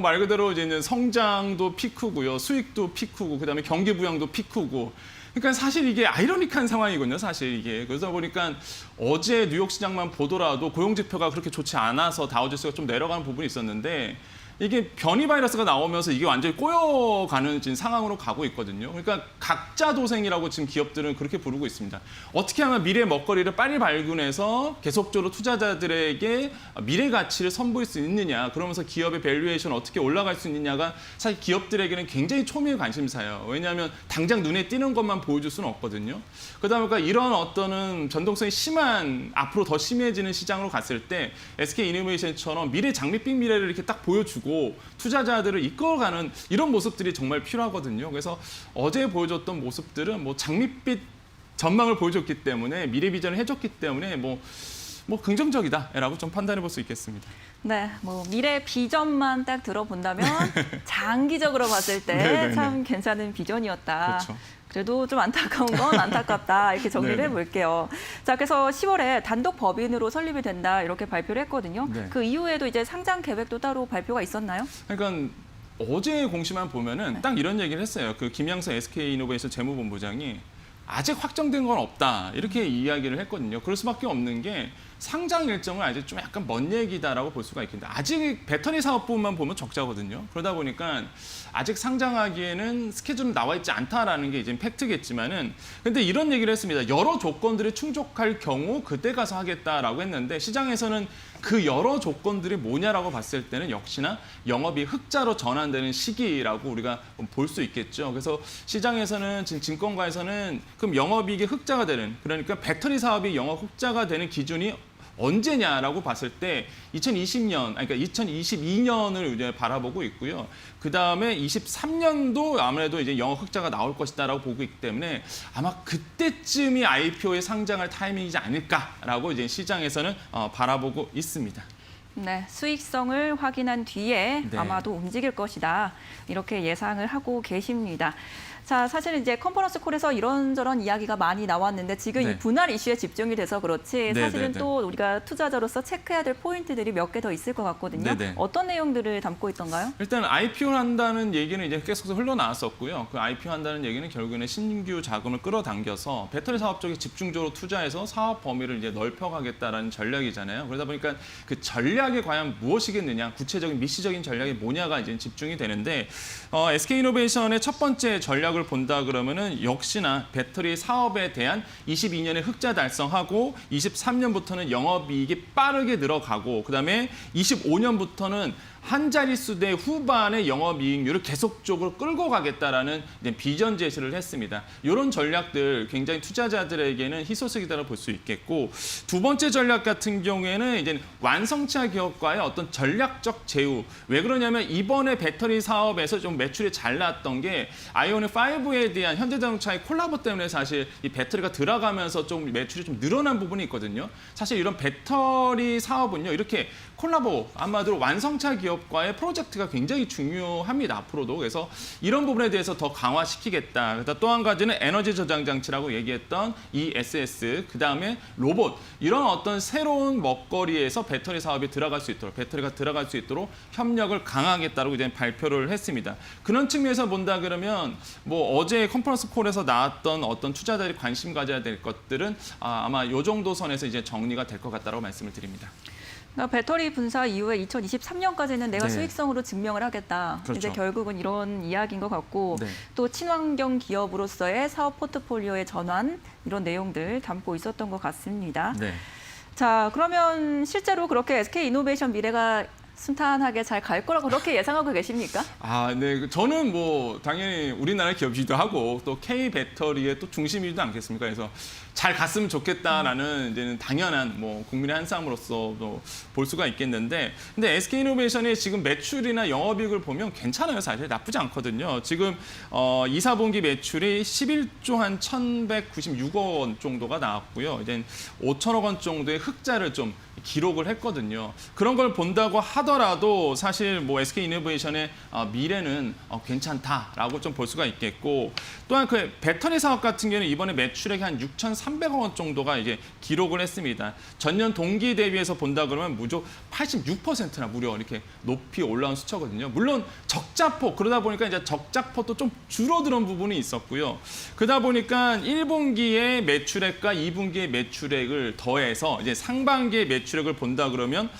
말 그대로 이제는 성장도 피크고요. 수익도 피크고 그다음에 경기 부양도 피크고 그러니까 사실 이게 아이러니한 상황이거든요. 사실 이게. 그러다 보니까 어제 뉴욕 시장만 보더라도 고용 지표가 그렇게 좋지 않아서 다우지수가 좀 내려가는 부분이 있었는데 이게 변이 바이러스가 나오면서 이게 완전히 꼬여가는 지금 상황으로 가고 있거든요. 그러니까 각자 도생이라고 지금 기업들은 그렇게 부르고 있습니다. 어떻게 하면 미래 먹거리를 빨리 발견해서 계속적으로 투자자들에게 미래 가치를 선보일 수 있느냐, 그러면서 기업의 밸류에이션 어떻게 올라갈 수 있느냐가 사실 기업들에게는 굉장히 초미의 관심사예요. 왜냐하면 당장 눈에 띄는 것만 보여줄 수는 없거든요. 그러다 보니까 이런 어떤 변동성이 심한, 앞으로 더 심해지는 시장으로 갔을 때 SK이노베이션처럼 미래 장밋빛 미래를 이렇게 딱 보여주고 투자자들을 이끌어가는 이런 모습들이 정말 필요하거든요. 그래서 어제 보여줬던 모습들은 뭐 장밋빛 전망을 보여줬기 때문에, 미래 비전을 해줬기 때문에 뭐 긍정적이다라고 좀 판단해 볼 수 있겠습니다. 네, 뭐 미래 비전만 딱 들어본다면 장기적으로 봤을 때 네네네. 참 괜찮은 비전이었다. 그렇죠. 그래도 좀 안타까운 건 안타깝다. 이렇게 정리를 네네. 해볼게요. 자, 그래서 10월에 단독 법인으로 설립이 된다. 이렇게 발표를 했거든요. 네. 그 이후에도 이제 상장 계획도 따로 발표가 있었나요? 그러니까 어제 공시만 보면은 네. 딱 이런 얘기를 했어요. 그 김양서 SK이노베이션 재무본부장이 아직 확정된 건 없다, 이렇게 이야기를 했거든요. 그럴 수밖에 없는 게 상장 일정은 아직 좀 약간 먼 얘기다라고 볼 수가 있겠는데, 아직 배터리 사업 부분만 보면 적자거든요. 그러다 보니까 아직 상장하기에는 스케줄은 나와 있지 않다라는 게 이제 팩트겠지만은, 근데 이런 얘기를 했습니다. 여러 조건들이 충족할 경우 그때 가서 하겠다라고 했는데, 시장에서는 그 여러 조건들이 뭐냐라고 봤을 때는 역시나 영업이 흑자로 전환되는 시기라고 우리가 볼 수 있겠죠. 그래서 시장에서는, 지금 증권가에서는 그럼 영업이익이 흑자가 되는, 그러니까 배터리 사업이 영업 흑자가 되는 기준이 언제냐라고 봤을 때 2020년, 그러니까 2022년을 이제 바라보고 있고요. 그 다음에 23년도 아무래도 이제 영업 흑자가 나올 것이다라고 보고 있기 때문에 아마 그때쯤이 IPO에 상장할 타이밍이지 않을까라고 이제 시장에서는 바라보고 있습니다. 네, 수익성을 확인한 뒤에 네. 아마도 움직일 것이다. 이렇게 예상을 하고 계십니다. 자, 사실 이제 컨퍼런스 콜에서 이런저런 이야기가 많이 나왔는데 지금 네. 이 분할 이슈에 집중이 돼서 그렇지 네, 사실은 네, 네. 또 우리가 투자자로서 체크해야 될 포인트들이 몇 개 더 있을 것 같거든요. 네, 네. 어떤 내용들을 담고 있던가요? 일단 IPO를 한다는 얘기는 이제 계속 흘러나왔었고요. 그 IPO 한다는 얘기는 결국에는 신규 자금을 끌어당겨서 배터리 사업 쪽에 집중적으로 투자해서 사업 범위를 이제 넓혀가겠다라는 전략이잖아요. 그러다 보니까 그 전략이 과연 무엇이겠느냐, 구체적인 미시적인 전략이 뭐냐가 이제 집중이 되는데, SK이노베이션의 첫 번째 전략을 본다 그러면은 역시나 배터리 사업에 대한 22년에 흑자 달성하고 23년부터는 영업이익이 빠르게 늘어가고, 그다음에 25년부터는 한 자릿수대 후반의 영업이익률을 계속적으로 끌고 가겠다라는 이제 비전 제시를 했습니다. 이런 전략들 굉장히 투자자들에게는 희소식이다라고 볼 수 있겠고, 두 번째 전략 같은 경우에는 이제 완성차 기업과의 어떤 전략적 제휴. 왜 그러냐면 이번에 배터리 사업에서 좀 매출이 잘 나왔던 게 아이오닉 5에 대한 현대자동차의 콜라보 때문에 사실 이 배터리가 들어가면서 좀 매출이 좀 늘어난 부분이 있거든요. 사실 이런 배터리 사업은요, 이렇게 콜라보, 아마도 완성차 기업과의 프로젝트가 굉장히 중요합니다, 앞으로도. 그래서 이런 부분에 대해서 더 강화시키겠다. 또 한 가지는 에너지 저장 장치라고 얘기했던 ESS, 그 다음에 로봇, 이런 어떤 새로운 먹거리에서 배터리 사업이 들어갈 수 있도록, 배터리가 들어갈 수 있도록 협력을 강화하겠다고 이제 발표를 했습니다. 그런 측면에서 본다 그러면 뭐 어제 컨퍼런스 콜에서 나왔던 어떤 투자자들이 관심 가져야 될 것들은 아마 이 정도 선에서 이제 정리가 될 것 같다고 말씀을 드립니다. 그러니까 배터리 분사 이후에 2023년까지는 내가 네. 수익성으로 증명을 하겠다. 그렇죠. 이제 결국은 이런 이야기인 것 같고, 네. 또 친환경 기업으로서의 사업 포트폴리오의 전환, 이런 내용들 담고 있었던 것 같습니다. 네. 자, 그러면 실제로 그렇게 SK이노베이션 미래가 순탄하게 잘 갈 거라고 그렇게 예상하고 계십니까? 네. 저는 뭐 당연히 우리나라 기업이기도 하고 또 K 배터리의 또 중심이지도 않겠습니까? 그래서 잘 갔으면 좋겠다라는 이제는 당연한 뭐 국민의 한 사람으로서 볼 수가 있겠는데, 근데 SK이노베이션의 지금 매출이나 영업이익을 보면 괜찮아요. 사실 나쁘지 않거든요. 지금 2, 4분기 매출이 11조 한 1,196억 원 정도가 나왔고요. 이제 5천억 원 정도의 흑자를 좀 기록을 했거든요. 그런 걸 본다고 하더라도 사실 뭐 SK이노베이션의 미래는 괜찮다라고 좀 볼 수가 있겠고, 또한 그 배터리 사업 같은 경우는 이번에 매출액이 한 6,400억 300억 원 정도가 이제 기록을 했습니다. 전년 동기 대비해서 본다 그러면 무려 86%나 무려 이렇게 높이 올라온 수치거든요. 물론 적자폭 그러다 보니까 이제 적자폭도 좀 줄어드는 부분이 있었고요. 그러다 보니까 1분기의 매출액과 2분기의 매출액을 더해서 이제 상반기의 매출액을 본다 그러면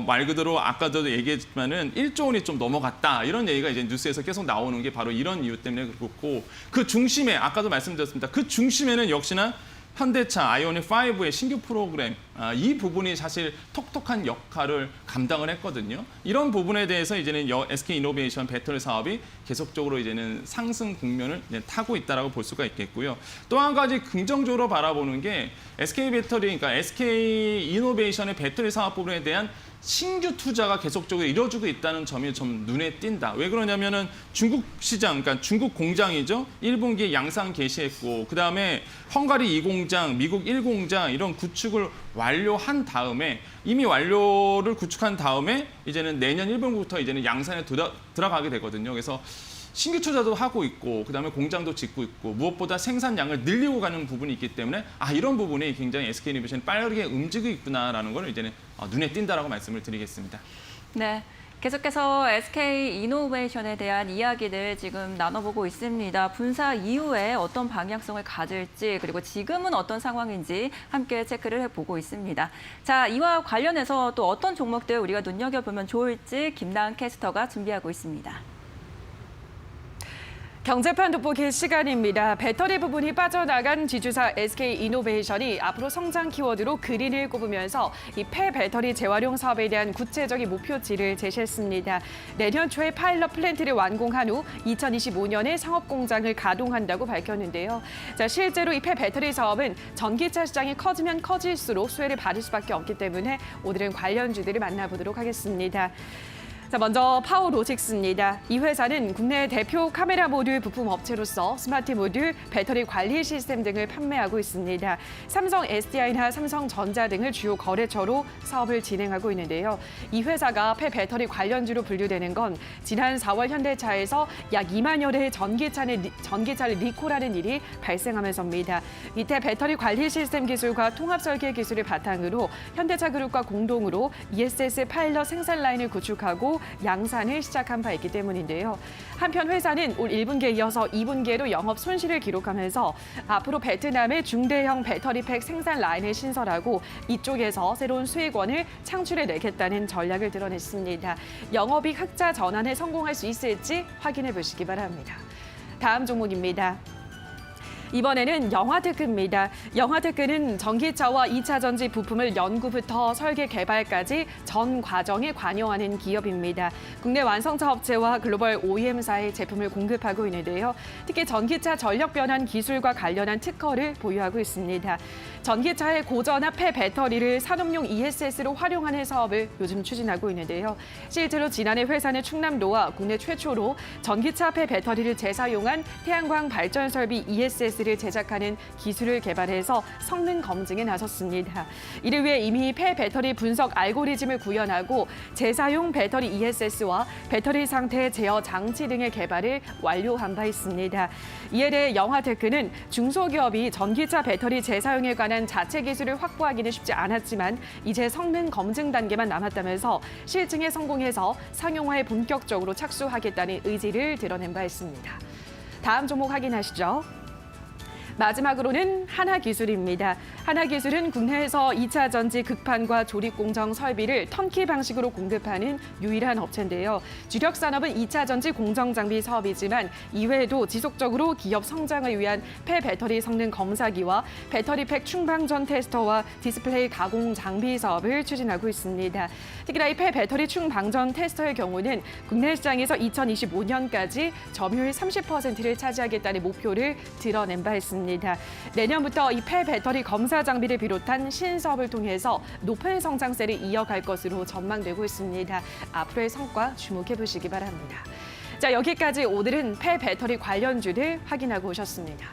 말 그대로 아까도 얘기했지만은 1조 원이 좀 넘어갔다 이런 얘기가 이제 뉴스에서 계속 나오는 게 바로 이런 이유 때문에 그렇고 그 중심에 아까도 말씀드렸습니다. 그 중심에는 역시나 현대차 아이오닉 5의 신규 프로그램 이 부분이 사실 톡톡한 역할을 감당을 했거든요. 이런 부분에 대해서 이제는 SK이노베이션 배터리 사업이 계속적으로 이제는 상승 국면을 타고 있다라고 볼 수가 있겠고요. 또 한 가지 긍정적으로 바라보는 게 SK 배터리, 그러니까 SK이노베이션의 배터리 사업 부분에 대한 신규 투자가 계속적으로 이루어지고 있다는 점이 좀 눈에 띈다. 왜 그러냐면은 중국 시장, 그러니까 중국 공장이죠. 1분기에 양산 개시했고, 그 다음에 헝가리 2공장, 미국 1공장 이런 구축을 완료한 다음에 이미 완료를 구축한 다음에 이제는 내년 1분기부터 이제는 양산에 들어가게 되거든요. 그래서 신규 투자도 하고 있고 그다음에 공장도 짓고 있고 무엇보다 생산량을 늘리고 가는 부분이 있기 때문에 이런 부분이 굉장히 SK이노베이션이 빠르게 움직이고 있구나라는 걸 이제는 눈에 띈다라고 말씀을 드리겠습니다. 네. 계속해서 SK이노베이션에 대한 이야기들 지금 나눠보고 있습니다. 분사 이후에 어떤 방향성을 가질지 그리고 지금은 어떤 상황인지 함께 체크를 해보고 있습니다. 자, 이와 관련해서 또 어떤 종목들 우리가 눈여겨보면 좋을지 김나은 캐스터가 준비하고 있습니다. 경제판 돋보기 시간입니다. 배터리 부분이 빠져나간 지주사 SK이노베이션이 앞으로 성장 키워드로 그린을 꼽으면서 이 폐배터리 재활용 사업에 대한 구체적인 목표치를 제시했습니다. 내년 초에 파일럿 플랜트를 완공한 후 2025년에 상업 공장을 가동한다고 밝혔는데요. 자, 실제로 이 폐배터리 사업은 전기차 시장이 커지면 커질수록 수혜를 받을 수밖에 없기 때문에 오늘은 관련주들을 만나보도록 하겠습니다. 자, 먼저 파워로직스입니다. 이 회사는 국내 대표 카메라 모듈 부품 업체로서 스마트 모듈, 배터리 관리 시스템 등을 판매하고 있습니다. 삼성 SDI나 삼성전자 등을 주요 거래처로 사업을 진행하고 있는데요. 이 회사가 폐배터리 관련주로 분류되는 건 지난 4월 현대차에서 약 2만여 대의 전기차를 리콜하는 일이 발생하면서입니다. 이때 배터리 관리 시스템 기술과 통합 설계 기술을 바탕으로 현대차 그룹과 공동으로 ESS 파일럿 생산 라인을 구축하고 양산을 시작한 바 있기 때문인데요. 한편 회사는 올 1분기에 이어서 2분기에도 영업 손실을 기록하면서 앞으로 베트남의 중대형 배터리팩 생산 라인을 신설하고 이쪽에서 새로운 수익원을 창출해내겠다는 전략을 드러냈습니다. 영업이익 흑자 전환에 성공할 수 있을지 확인해 보시기 바랍니다. 다음 종목입니다. 이번에는 영화테크입니다. 영화테크는 전기차와 2차 전지 부품을 연구부터 설계 개발까지 전 과정에 관여하는 기업입니다. 국내 완성차 업체와 글로벌 OEM사의 제품을 공급하고 있는데요. 특히 전기차 전력 변환 기술과 관련한 특허를 보유하고 있습니다. 전기차의 고전압 폐배터리를 산업용 ESS로 활용하는 사업을 요즘 추진하고 있는데요. 실제로 지난해 회사는 충남도와 국내 최초로 전기차 폐배터리를 재사용한 태양광 발전 설비 ESS를 제작하는 기술을 개발해서 성능 검증에 나섰습니다. 이를 위해 이미 폐배터리 분석 알고리즘을 구현하고 재사용 배터리 ESS와 배터리 상태 제어 장치 등의 개발을 완료한 바 있습니다. 이에 대해 영화테크는 중소기업이 전기차 배터리 재사용에 관한 자체 기술을 확보하기는 쉽지 않았지만 이제 성능 검증 단계만 남았다면서 실증에 성공해서 상용화에 본격적으로 착수하겠다는 의지를 드러낸 바 있습니다. 다음 종목 확인하시죠. 마지막으로는 하나기술입니다. 하나기술은 국내에서 2차 전지 극판과 조립 공정 설비를 턴키 방식으로 공급하는 유일한 업체인데요. 주력 산업은 2차 전지 공정 장비 사업이지만 이외에도 지속적으로 기업 성장을 위한 폐배터리 성능 검사기와 배터리팩 충방전 테스터와 디스플레이 가공 장비 사업을 추진하고 있습니다. 특히나 이 폐배터리 충방전 테스터의 경우는 국내 시장에서 2025년까지 점유율 30%를 차지하겠다는 목표를 드러낸 바 있습니다. 내년부터 이 폐배터리 검사 장비를 비롯한 신사업을 통해서 높은 성장세를 이어갈 것으로 전망되고 있습니다. 앞으로의 성과 주목해 보시기 바랍니다. 자, 여기까지 오늘은 폐배터리 관련주를 확인하고 오셨습니다.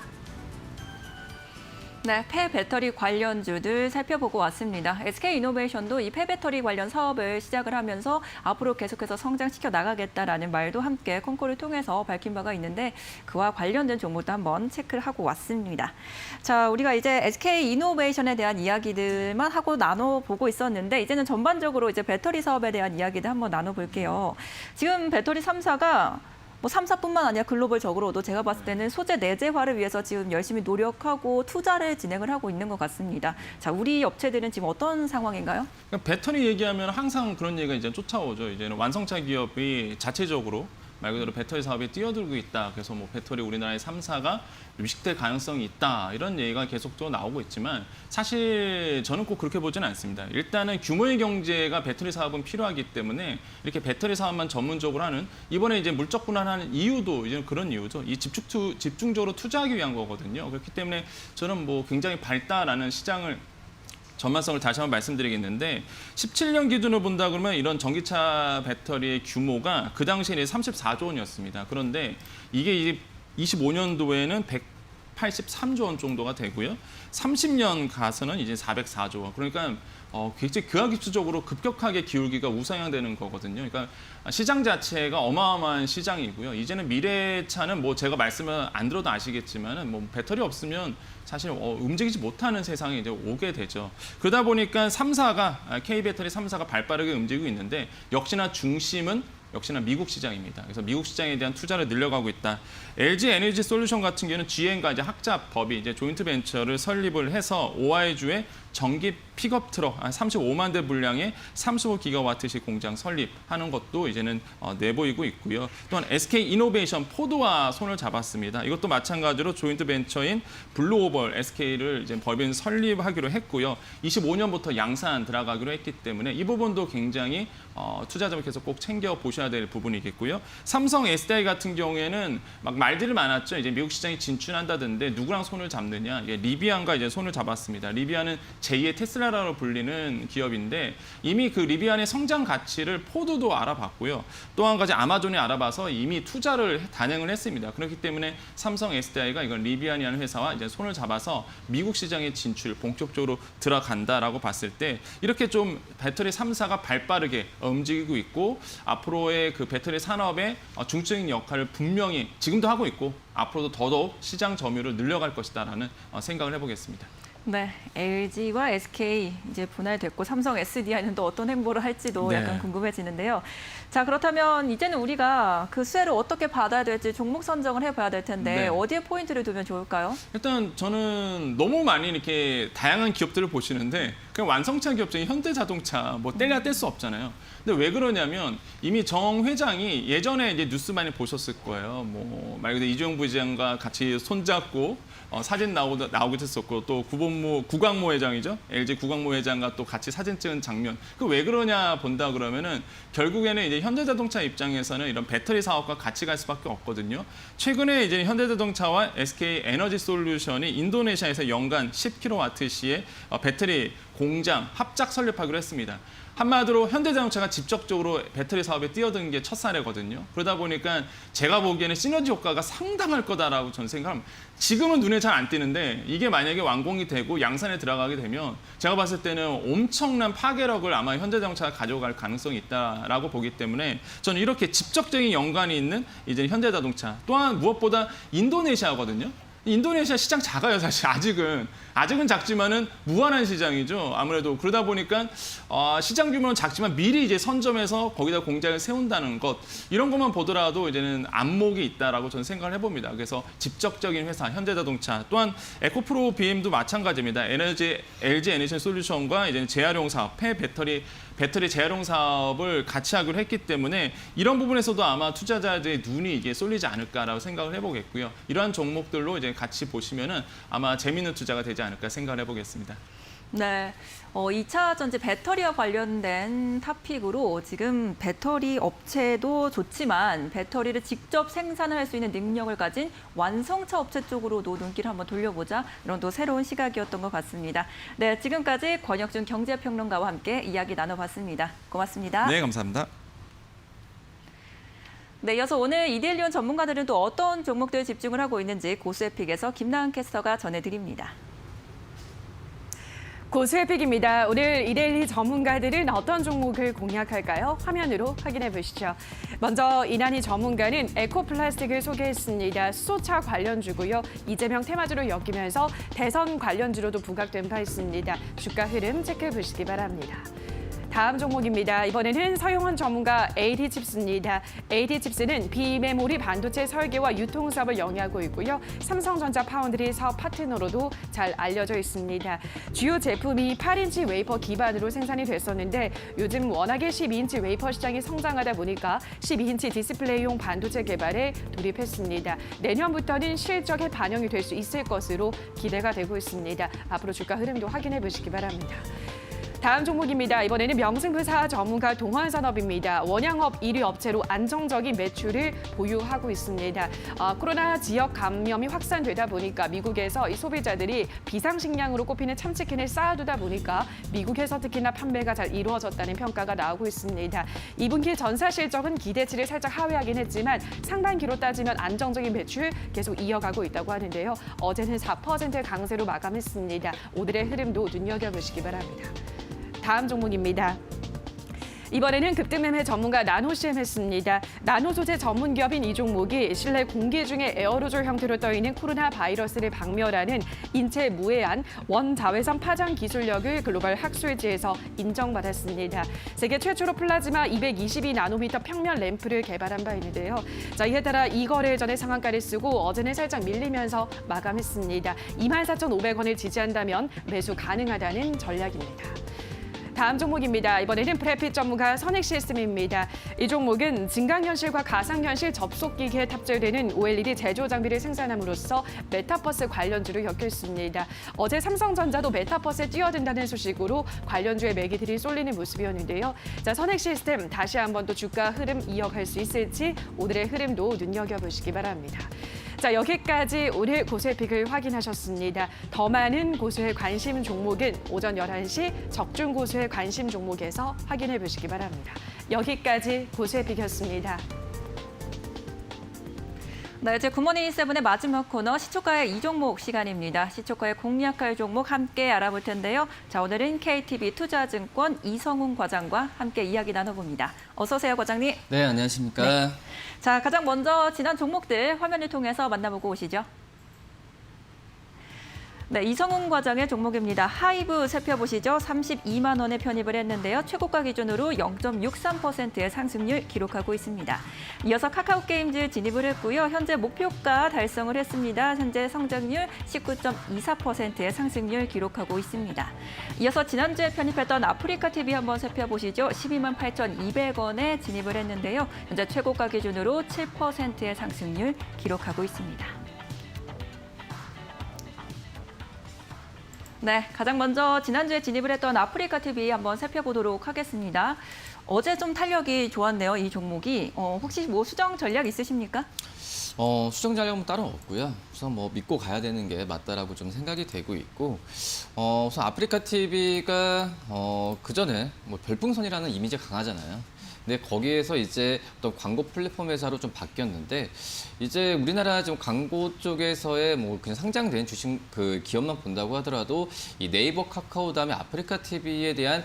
네, 폐배터리 관련주들 살펴보고 왔습니다. SK이노베이션도 이 폐배터리 관련 사업을 시작을 하면서 앞으로 계속해서 성장시켜 나가겠다라는 말도 함께 콩콜을 통해서 밝힌 바가 있는데 그와 관련된 종목도 한번 체크를 하고 왔습니다. 자, 우리가 이제 SK이노베이션에 대한 이야기들만 하고 나눠보고 있었는데 이제는 전반적으로 이제 배터리 사업에 대한 이야기도 한번 나눠볼게요. 지금 배터리 3사가 뭐 3사뿐만 아니라 글로벌적으로도 제가 봤을 때는 소재 내재화를 위해서 지금 열심히 노력하고 투자를 진행을 하고 있는 것 같습니다. 자, 우리 업체들은 지금 어떤 상황인가요? 그러니까 배터리 얘기하면 항상 그런 얘기가 이제 쫓아오죠. 이제는 완성차 기업이 자체적으로 말 그대로 배터리 사업에 뛰어들고 있다. 그래서 뭐 배터리 우리나라의 3사가 위식될 가능성이 있다. 이런 얘기가 계속적으로 나오고 있지만 사실 저는 꼭 그렇게 보지는 않습니다. 일단은 규모의 경제가 배터리 사업은 필요하기 때문에 이렇게 배터리 사업만 전문적으로 하는 이번에 이제 물적 분할하는 이유도 이제 그런 이유죠. 이 집중적으로 투자하기 위한 거거든요. 그렇기 때문에 저는 뭐 굉장히 밝다라는 시장을 전망성을 다시 한번 말씀드리겠는데 17년 기준으로 본다 그러면 이런 전기차 배터리의 규모가 그 당시에 34조 원이었습니다. 그런데 이게 이제 25년도에는 183조 원 정도가 되고요. 30년 가서는 이제 404조 원. 그러니까 굉장히 기하급수적으로 급격하게 기울기가 우상향되는 거거든요. 그러니까 시장 자체가 어마어마한 시장이고요. 이제는 미래차는 뭐 제가 말씀을 안 들어도 아시겠지만은 뭐 배터리 없으면 사실 움직이지 못하는 세상에 이제 오게 되죠. 그러다 보니까 3사가 K배터리 3사가 발빠르게 움직이고 있는데 역시나 중심은 미국 시장입니다. 그래서 미국 시장에 대한 투자를 늘려가고 있다. LG 에너지 솔루션 같은 경우는 GM과 이제 학자법이 이제 조인트 벤처를 설립을 해서 OI주의 전기 픽업 트럭 35만 대 분량의 35기가와트식 공장 설립하는 것도 이제는 내보이고 있고요. 또한 SK이노베이션 포드와 손을 잡았습니다. 이것도 마찬가지로 조인트 벤처인 블루오벌 SK를 이제 법인 설립하기로 했고요. 25년부터 양산 들어가기로 했기 때문에 이 부분도 굉장히 투자자분께서 꼭 챙겨 보셔야 될 부분이겠고요. 삼성 SDI 같은 경우에는 막 말들이 많았죠. 이제 미국 시장에 진출한다던데 누구랑 손을 잡느냐? 리비안과 이제 손을 잡았습니다. 리비안은 제2의 테슬라라고 불리는 기업인데 이미 그 리비안의 성장 가치를 포드도 알아봤고요. 또 한 가지 아마존이 알아봐서 이미 투자를 단행을 했습니다. 그렇기 때문에 삼성 SDI가 이건 리비안이라는 회사와 이제 손을 잡아서 미국 시장에 진출 본격적으로 들어간다라고 봤을 때 이렇게 좀 배터리 3사가 발빠르게 움직이고 있고 앞으로의 그 배터리 산업의 중증인 역할을 분명히 지금도 하고 있고 앞으로도 더더욱 시장 점유율을 늘려갈 것이다라는 생각을 해보겠습니다. 네, LG와 SK 이제 분할됐고 삼성 SDI는 또 어떤 행보를 할지도 네. 약간 궁금해지는데요. 자, 그렇다면 이제는 우리가 그 수혜를 어떻게 받아야 될지 종목 선정을 해봐야 될 텐데 네. 어디에 포인트를 두면 좋을까요? 일단 저는 너무 많이 이렇게 다양한 기업들을 보시는데 그냥 완성차 기업 중에 현대자동차 뭐 떼려 뗄 수 없잖아요. 근데 왜 그러냐면 이미 정 회장이 예전에 이제 뉴스 많이 보셨을 거예요. 뭐 말 그대로 이재용 부회장과 같이 손잡고 사진 나오기도 했었고 또 구광모 회장이죠. LG 구광모 회장과 또 같이 사진 찍은 장면. 그 왜 그러냐 본다 그러면은 결국에는 이제 현대자동차 입장에서는 이런 배터리 사업과 같이 갈 수밖에 없거든요. 최근에 이제 현대자동차와 SK 에너지 솔루션이 인도네시아에서 연간 10kWh의 배터리 공장 합작 설립하기로 했습니다. 한마디로 현대자동차가 직접적으로 배터리 사업에 뛰어든 게 첫 사례거든요. 그러다 보니까 제가 보기에는 시너지 효과가 상당할 거다라고 저는 생각합니다. 지금은 눈에 잘 안 띄는데 이게 만약에 완공이 되고 양산에 들어가게 되면 제가 봤을 때는 엄청난 파괴력을 아마 현대자동차가 가져갈 가능성이 있다라고 보기 때문에 저는 이렇게 직접적인 연관이 있는 이제 현대자동차 또한 무엇보다 인도네시아거든요. 인도네시아 시장 작아요, 사실 아직은 작지만은 무한한 시장이죠. 아무래도 그러다 보니까 시장 규모는 작지만 미리 이제 선점해서 거기다 공장을 세운다는 것 이런 것만 보더라도 이제는 안목이 있다라고 저는 생각을 해봅니다. 그래서 직접적인 회사 현대자동차 또한 에코프로 BM도 마찬가지입니다. LG 에너지 솔루션과 이제 재활용 사업 배터리 재활용 사업을 같이 하기로 했기 때문에 이런 부분에서도 아마 투자자들의 눈이 이게 쏠리지 않을까라고 생각을 해보겠고요. 이러한 종목들로 이제 같이 보시면은 아마 재미있는 투자가 되지 않을까 생각을 해보겠습니다. 네, 2차 전지 배터리와 관련된 토픽으로 지금 배터리 업체도 좋지만 배터리를 직접 생산을 할 수 있는 능력을 가진 완성차 업체 쪽으로도 눈길을 한번 돌려보자 이런 또 새로운 시각이었던 것 같습니다. 네, 지금까지 권혁준 경제평론가와 함께 이야기 나눠봤습니다. 고맙습니다. 네, 감사합니다. 네, 이어서 오늘 이데일리온 전문가들은 또 어떤 종목들 집중을 하고 있는지 고수의 픽에서 김나은 캐스터가 전해드립니다. 고수의 픽입니다. 오늘 이데일리 전문가들은 어떤 종목을 공략할까요? 화면으로 확인해 보시죠. 먼저 이난희 전문가는 에코플라스틱을 소개했습니다. 수소차 관련주고요. 이재명 테마주로 엮이면서 대선 관련주로도 부각된 바 있습니다. 주가 흐름 체크해 보시기 바랍니다. 다음 종목입니다. 이번에는 서용원 전문가 AD칩스입니다. AD칩스는 비메모리 반도체 설계와 유통 사업을 영위하고 있고요. 삼성전자 파운드리 사업 파트너로도 잘 알려져 있습니다. 주요 제품이 8인치 웨이퍼 기반으로 생산이 됐었는데 요즘 워낙에 12인치 웨이퍼 시장이 성장하다 보니까 12인치 디스플레이용 반도체 개발에 돌입했습니다. 내년부터는 실적에 반영이 될 수 있을 것으로 기대가 되고 있습니다. 앞으로 주가 흐름도 확인해 보시기 바랍니다. 다음 종목입니다. 이번에는 명승부사 전문가 동환산업입니다. 원양업 1위 업체로 안정적인 매출을 보유하고 있습니다. 코로나 지역 감염이 확산되다 보니까 미국에서 이 소비자들이 비상식량으로 꼽히는 참치캔을 쌓아두다 보니까 미국에서 특히나 판매가 잘 이루어졌다는 평가가 나오고 있습니다. 2분기 전사 실적은 기대치를 살짝 하회하긴 했지만 상반기로 따지면 안정적인 매출 계속 이어가고 있다고 하는데요. 어제는 4% 강세로 마감했습니다. 오늘의 흐름도 눈여겨보시기 바랍니다. 다음 종목입니다. 이번에는 급등매매 전문가 나노CMS입니다. 나노 소재 전문 기업인 이 종목이 실내 공기 중에 에어로졸 형태로 떠있는 코로나 바이러스를 박멸하는 인체 무해한 원자외선 파장 기술력을 글로벌 학술지에서 인정받았습니다. 세계 최초로 플라즈마 222나노미터 평면 램프를 개발한 바 있는데요. 이에 따라 이 거래 전에 상한가를 쓰고 어제는 살짝 밀리면서 마감했습니다. 24,500원을 지지한다면 매수 가능하다는 전략입니다. 다음 종목입니다. 이번에는 프레핏 전문가 선익시스템입니다. 이 종목은 증강현실과 가상현실 접속기기에 탑재되는 OLED 제조 장비를 생산함으로써 메타버스 관련주로 엮여 있습니다. 어제 삼성전자도 메타버스에 뛰어든다는 소식으로 관련주의 매기들이 쏠리는 모습이었는데요. 선익시스템 다시 한번 또 주가 흐름 이어갈 수 있을지 오늘의 흐름도 눈여겨보시기 바랍니다. 여기까지 오늘 고수의 픽을 확인하셨습니다. 더 많은 고수의 관심 종목은 오전 11시 적중 고수의 관심 종목에서 확인해 보시기 바랍니다. 여기까지 고수의 픽이었습니다. 네, 이제 굿모닝 세븐의 마지막 코너 시초가의 이 종목 시간입니다. 시초가의 공략할 종목 함께 알아볼 텐데요. 오늘은 KTB 투자증권 이성훈 과장과 함께 이야기 나눠봅니다. 어서 오세요, 과장님. 네, 안녕하십니까. 네. 가장 먼저 지난 종목들 화면을 통해서 만나보고 오시죠. 네, 이성훈 과장의 종목입니다. 하이브 살펴보시죠. 32만 원에 편입을 했는데요. 최고가 기준으로 0.63%의 상승률 기록하고 있습니다. 이어서 카카오게임즈 진입을 했고요. 현재 목표가 달성을 했습니다. 현재 성장률 19.24%의 상승률 기록하고 있습니다. 이어서 지난주에 편입했던 아프리카TV 한번 살펴보시죠. 12만 8,200원에 진입을 했는데요. 현재 최고가 기준으로 7%의 상승률 기록하고 있습니다. 네, 가장 먼저 지난주에 진입을 했던 아프리카TV 한번 살펴보도록 하겠습니다. 어제 좀 탄력이 좋았네요, 이 종목이. 혹시 수정 전략 있으십니까? 수정 전략은 따로 없고요. 우선 믿고 가야 되는 게 맞다라고 좀 생각이 되고 있고, 우선 아프리카TV가 그전에 별풍선이라는 이미지가 강하잖아요. 근데 거기에서 이제 어떤 광고 플랫폼 회사로 좀 바뀌었는데 이제 우리나라 지금 광고 쪽에서의 그냥 상장된 주식 기업만 본다고 하더라도 이 네이버, 카카오 다음에 아프리카TV에 대한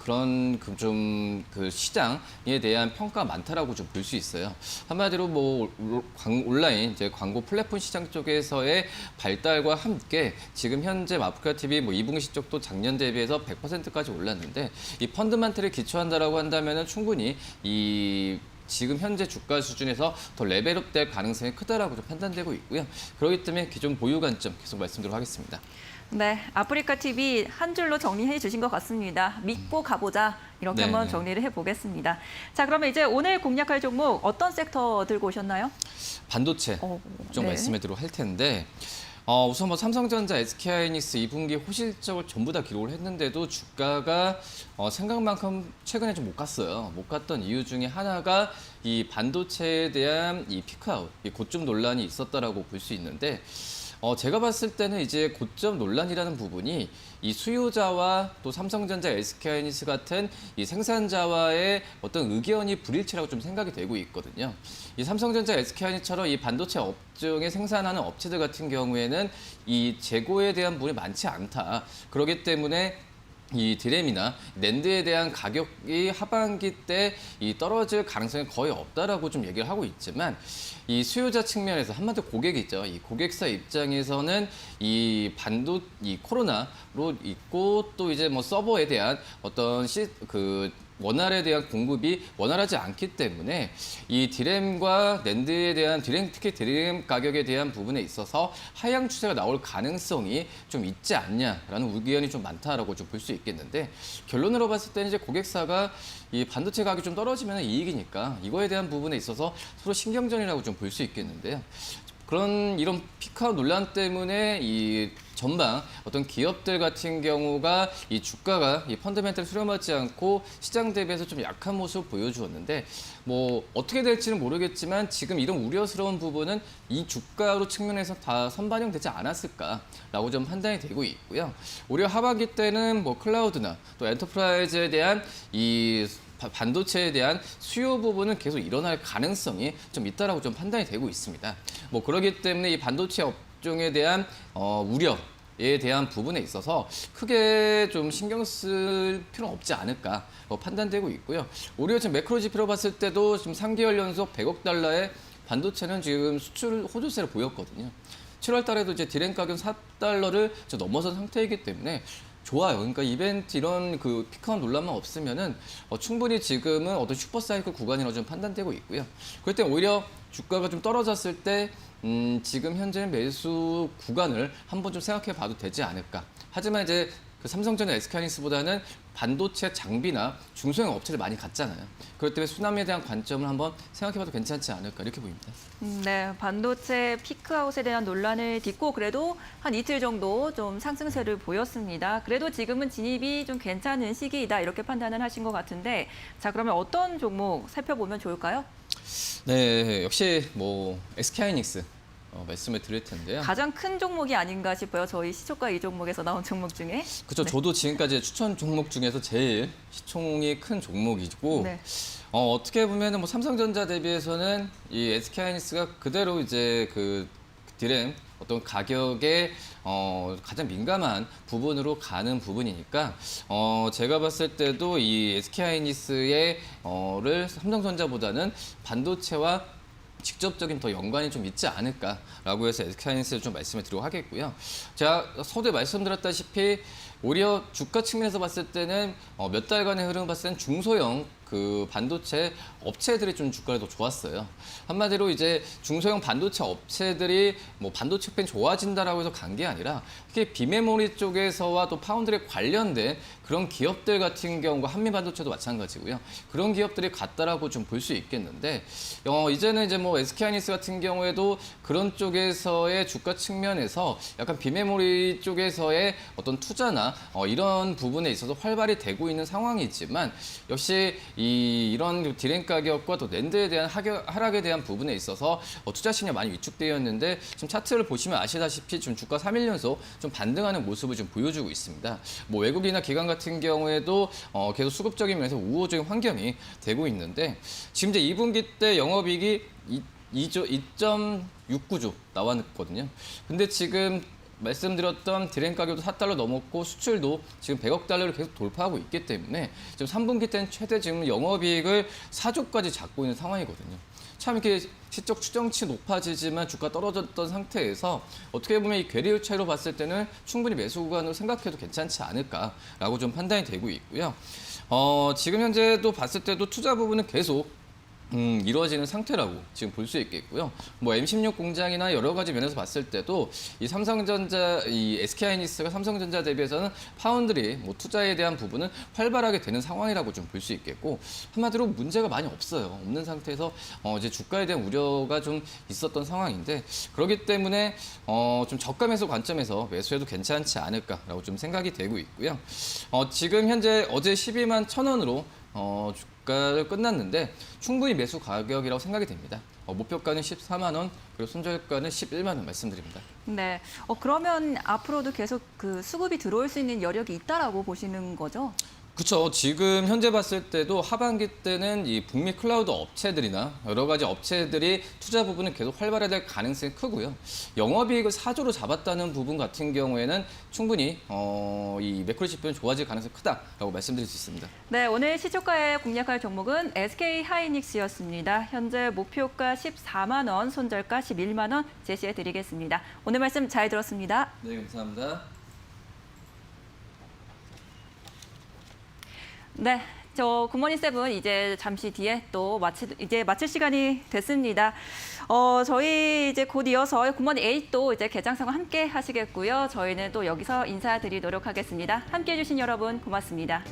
그런 그 시장에 대한 평가가 많다라고 좀 볼 수 있어요. 한마디로 온라인 이제 광고 플랫폼 시장 쪽에서의 발달과 함께 지금 현재 아프리카TV 2분기 실적도 작년 대비해서 100%까지 올랐는데 이 펀드멘털에 기초한다라고 한다면은 충분히 이 지금 현재 주가 수준에서 더 레벨업될 가능성이 크다라고 좀 판단되고 있고요. 그렇기 때문에 기존 보유 관점 계속 말씀드리도록 하겠습니다. 네, 아프리카TV 한 줄로 정리해 주신 것 같습니다. 믿고 가보자. 이렇게 네, 한번 네. 정리를 해보겠습니다. 그러면 이제 오늘 공략할 종목 어떤 섹터 들고 오셨나요? 반도체 좀 네. 말씀드리도록 할 텐데 우선 삼성전자, SK하이닉스 2분기 호실적을 전부 다 기록을 했는데도 주가가 생각만큼 최근에 좀 못 갔어요. 못 갔던 이유 중에 하나가 이 반도체에 대한 이 피크아웃, 이 고점 논란이 있었다라고 볼 수 있는데 제가 봤을 때는 이제 고점 논란이라는 부분이 이 수요자와 또 삼성전자, SK하이닉스 같은 이 생산자와의 어떤 의견이 불일치라고 좀 생각이 되고 있거든요. 이 삼성전자, SK하이닉스처럼 이 반도체 업종에 생산하는 업체들 같은 경우에는 이 재고에 대한 부분이 많지 않다. 그렇기 때문에 이 디램이나 낸드에 대한 가격이 하반기 때 이 떨어질 가능성이 거의 없다라고 좀 얘기를 하고 있지만 이 수요자 측면에서 한마디로 고객이죠. 이 고객사 입장에서는 이 코로나로 있고 또 이제 뭐 서버에 대한 어떤 원활에 대한 공급이 원활하지 않기 때문에 이 디램과 낸드에 대한 특히 디램 가격에 대한 부분에 있어서 하향 추세가 나올 가능성이 좀 있지 않냐라는 의견이 좀 많다라고 좀 볼 수 있겠는데 결론으로 봤을 때는 이제 고객사가 이 반도체 가격이 좀 떨어지면 이익이니까 이거에 대한 부분에 있어서 서로 신경전이라고 좀 볼 수 있겠는데요. 이런 피크아웃 논란 때문에 이 전방 어떤 기업들 같은 경우가 이 주가가 이 펀더멘탈 수렴하지 않고 시장 대비해서 좀 약한 모습을 보여주었는데 뭐 어떻게 될지는 모르겠지만 지금 이런 우려스러운 부분은 이 주가로 측면에서 다 선반영되지 않았을까라고 좀 판단이 되고 있고요. 오히려 하반기 때는 뭐 클라우드나 또 엔터프라이즈에 대한 이 반도체에 대한 수요 부분은 계속 일어날 가능성이 좀 있다라고 좀 판단이 되고 있습니다. 뭐 그렇기 때문에 이 반도체 업종에 대한 우려에 대한 부분에 있어서 크게 좀 신경 쓸 필요는 없지 않을까 판단되고 있고요. 오히려 지금 매크로 지표로 봤을 때도 지금 3개월 연속 100억 달러의 반도체는 지금 수출 호조세를 보였거든요. 7월 달에도 이제 디램 가격 4달러를 넘어선 상태이기 때문에 좋아요. 그러니까 이벤트 이런 피크아웃 논란만 없으면은 충분히 지금은 어떤 슈퍼사이클 구간이라고 좀 판단되고 있고요. 그럴 때 오히려 주가가 좀 떨어졌을 때 지금 현재 매수 구간을 한번 좀 생각해 봐도 되지 않을까. 하지만 이제 삼성전자, SK하이닉스보다는 반도체 장비나 중소형 업체를 많이 갔잖아요. 그렇기 때문에 수남에 대한 관점을 한번 생각해봐도 괜찮지 않을까 이렇게 보입니다. 네, 반도체 피크아웃에 대한 논란을 딛고 그래도 한 이틀 정도 좀 상승세를 보였습니다. 그래도 지금은 진입이 좀 괜찮은 시기이다 이렇게 판단을 하신 것 같은데 자 그러면 어떤 종목 살펴보면 좋을까요? 네, 역시 뭐 SK하이닉스 말씀을 드릴 텐데요. 가장 큰 종목이 아닌가 싶어요. 저희 시초가 이 종목에서 나온 종목 중에. 그렇죠. 네. 저도 지금까지 추천 종목 중에서 제일 시총이 큰 종목이고 네. 어떻게 보면은 뭐 삼성전자 대비해서는 이 SK하이닉스가 그대로 이제 디램 어떤 가격에 가장 민감한 부분으로 가는 부분이니까 제가 봤을 때도 이 SK하이닉스의 를 삼성전자보다는 반도체와 직접적인 더 연관이 좀 있지 않을까라고 해서 SK하이닉스를 좀 말씀을 드리고 하겠고요. 제가 서두에 말씀드렸다시피 오히려 주가 측면에서 봤을 때는 몇 달간의 흐름을 봤을 때는 중소형 반도체 업체들이 좀 주가가 더 좋았어요. 한마디로 이제 중소형 반도체 업체들이 뭐 반도체 팬 좋아진다라고 해서 간 게 아니라 특히 비메모리 쪽에서와 또 파운드리 관련된 그런 기업들 같은 경우가 한미반도체도 마찬가지고요. 그런 기업들이 갔다라고 좀 볼 수 있겠는데 이제는 이제 뭐 SK하이닉스 같은 경우에도 그런 쪽에서의 주가 측면에서 약간 비메모리 쪽에서의 어떤 투자나 이런 부분에 있어서 활발히 되고 있는 상황이지만 역시 이런 디램 가격과 또 낸드에 대한 하락에 대한 부분에 있어서 투자 심리가 많이 위축되어 있는데 지금 차트를 보시면 아시다시피 좀 주가 3일 연속 좀 반등하는 모습을 좀 보여주고 있습니다. 뭐 외국이나 기관 같은 경우에도 계속 수급적인 면에서 우호적인 환경이 되고 있는데 지금 이제 2분기 때 영업이익이 2.69조 나왔거든요. 근데 지금 말씀드렸던 디램 가격도 4달러 넘었고 수출도 지금 100억 달러를 계속 돌파하고 있기 때문에 지금 3분기 때는 최대 지금 영업이익을 4조까지 잡고 있는 상황이거든요. 참 이렇게 시적 추정치 높아지지만 주가 떨어졌던 상태에서 어떻게 보면 이 괴리율 차이로 봤을 때는 충분히 매수 구간으로 생각해도 괜찮지 않을까라고 좀 판단이 되고 있고요. 지금 현재도 봤을 때도 투자 부분은 계속 이루어지는 상태라고 지금 볼 수 있겠고요. 뭐 M16 공장이나 여러 가지 면에서 봤을 때도 이 SK하이닉스가 삼성전자 대비해서는 파운드리 뭐 투자에 대한 부분은 활발하게 되는 상황이라고 좀 볼 수 있겠고 한마디로 문제가 많이 없는 상태에서 이제 주가에 대한 우려가 좀 있었던 상황인데 그렇기 때문에 좀 저가 매수 관점에서 매수해도 괜찮지 않을까라고 좀 생각이 되고 있고요. 지금 현재 어제 12만 1,000원으로 주가를 끝났는데 충분히 매수 가격이라고 생각이 됩니다. 목표가는 14만 원, 그리고 손절가는 11만 원 말씀드립니다. 네. 그러면 앞으로도 계속 그 수급이 들어올 수 있는 여력이 있다라고 보시는 거죠? 그렇죠. 지금 현재 봤을 때도 하반기 때는 이 북미 클라우드 업체들이나 여러 가지 업체들이 투자 부분은 계속 활발해질 가능성이 크고요. 영업이익을 4조로 잡았다는 부분 같은 경우에는 충분히 이 매크로 지표는 좋아질 가능성이 크다라고 말씀드릴 수 있습니다. 네, 오늘 시초가에 공략할 종목은 SK 하이닉스였습니다. 현재 목표가 14만 원, 손절가 11만 원 제시해 드리겠습니다. 오늘 말씀 잘 들었습니다. 네, 감사합니다. 네, 저 굿모닝 세븐 이제 잠시 뒤에 또 마칠 시간이 됐습니다. 저희 이제 곧 이어서 굿모닝 8도 이제 개장 상황 함께 하시겠고요. 저희는 또 여기서 인사드리도록 하겠습니다. 함께 해주신 여러분 고맙습니다.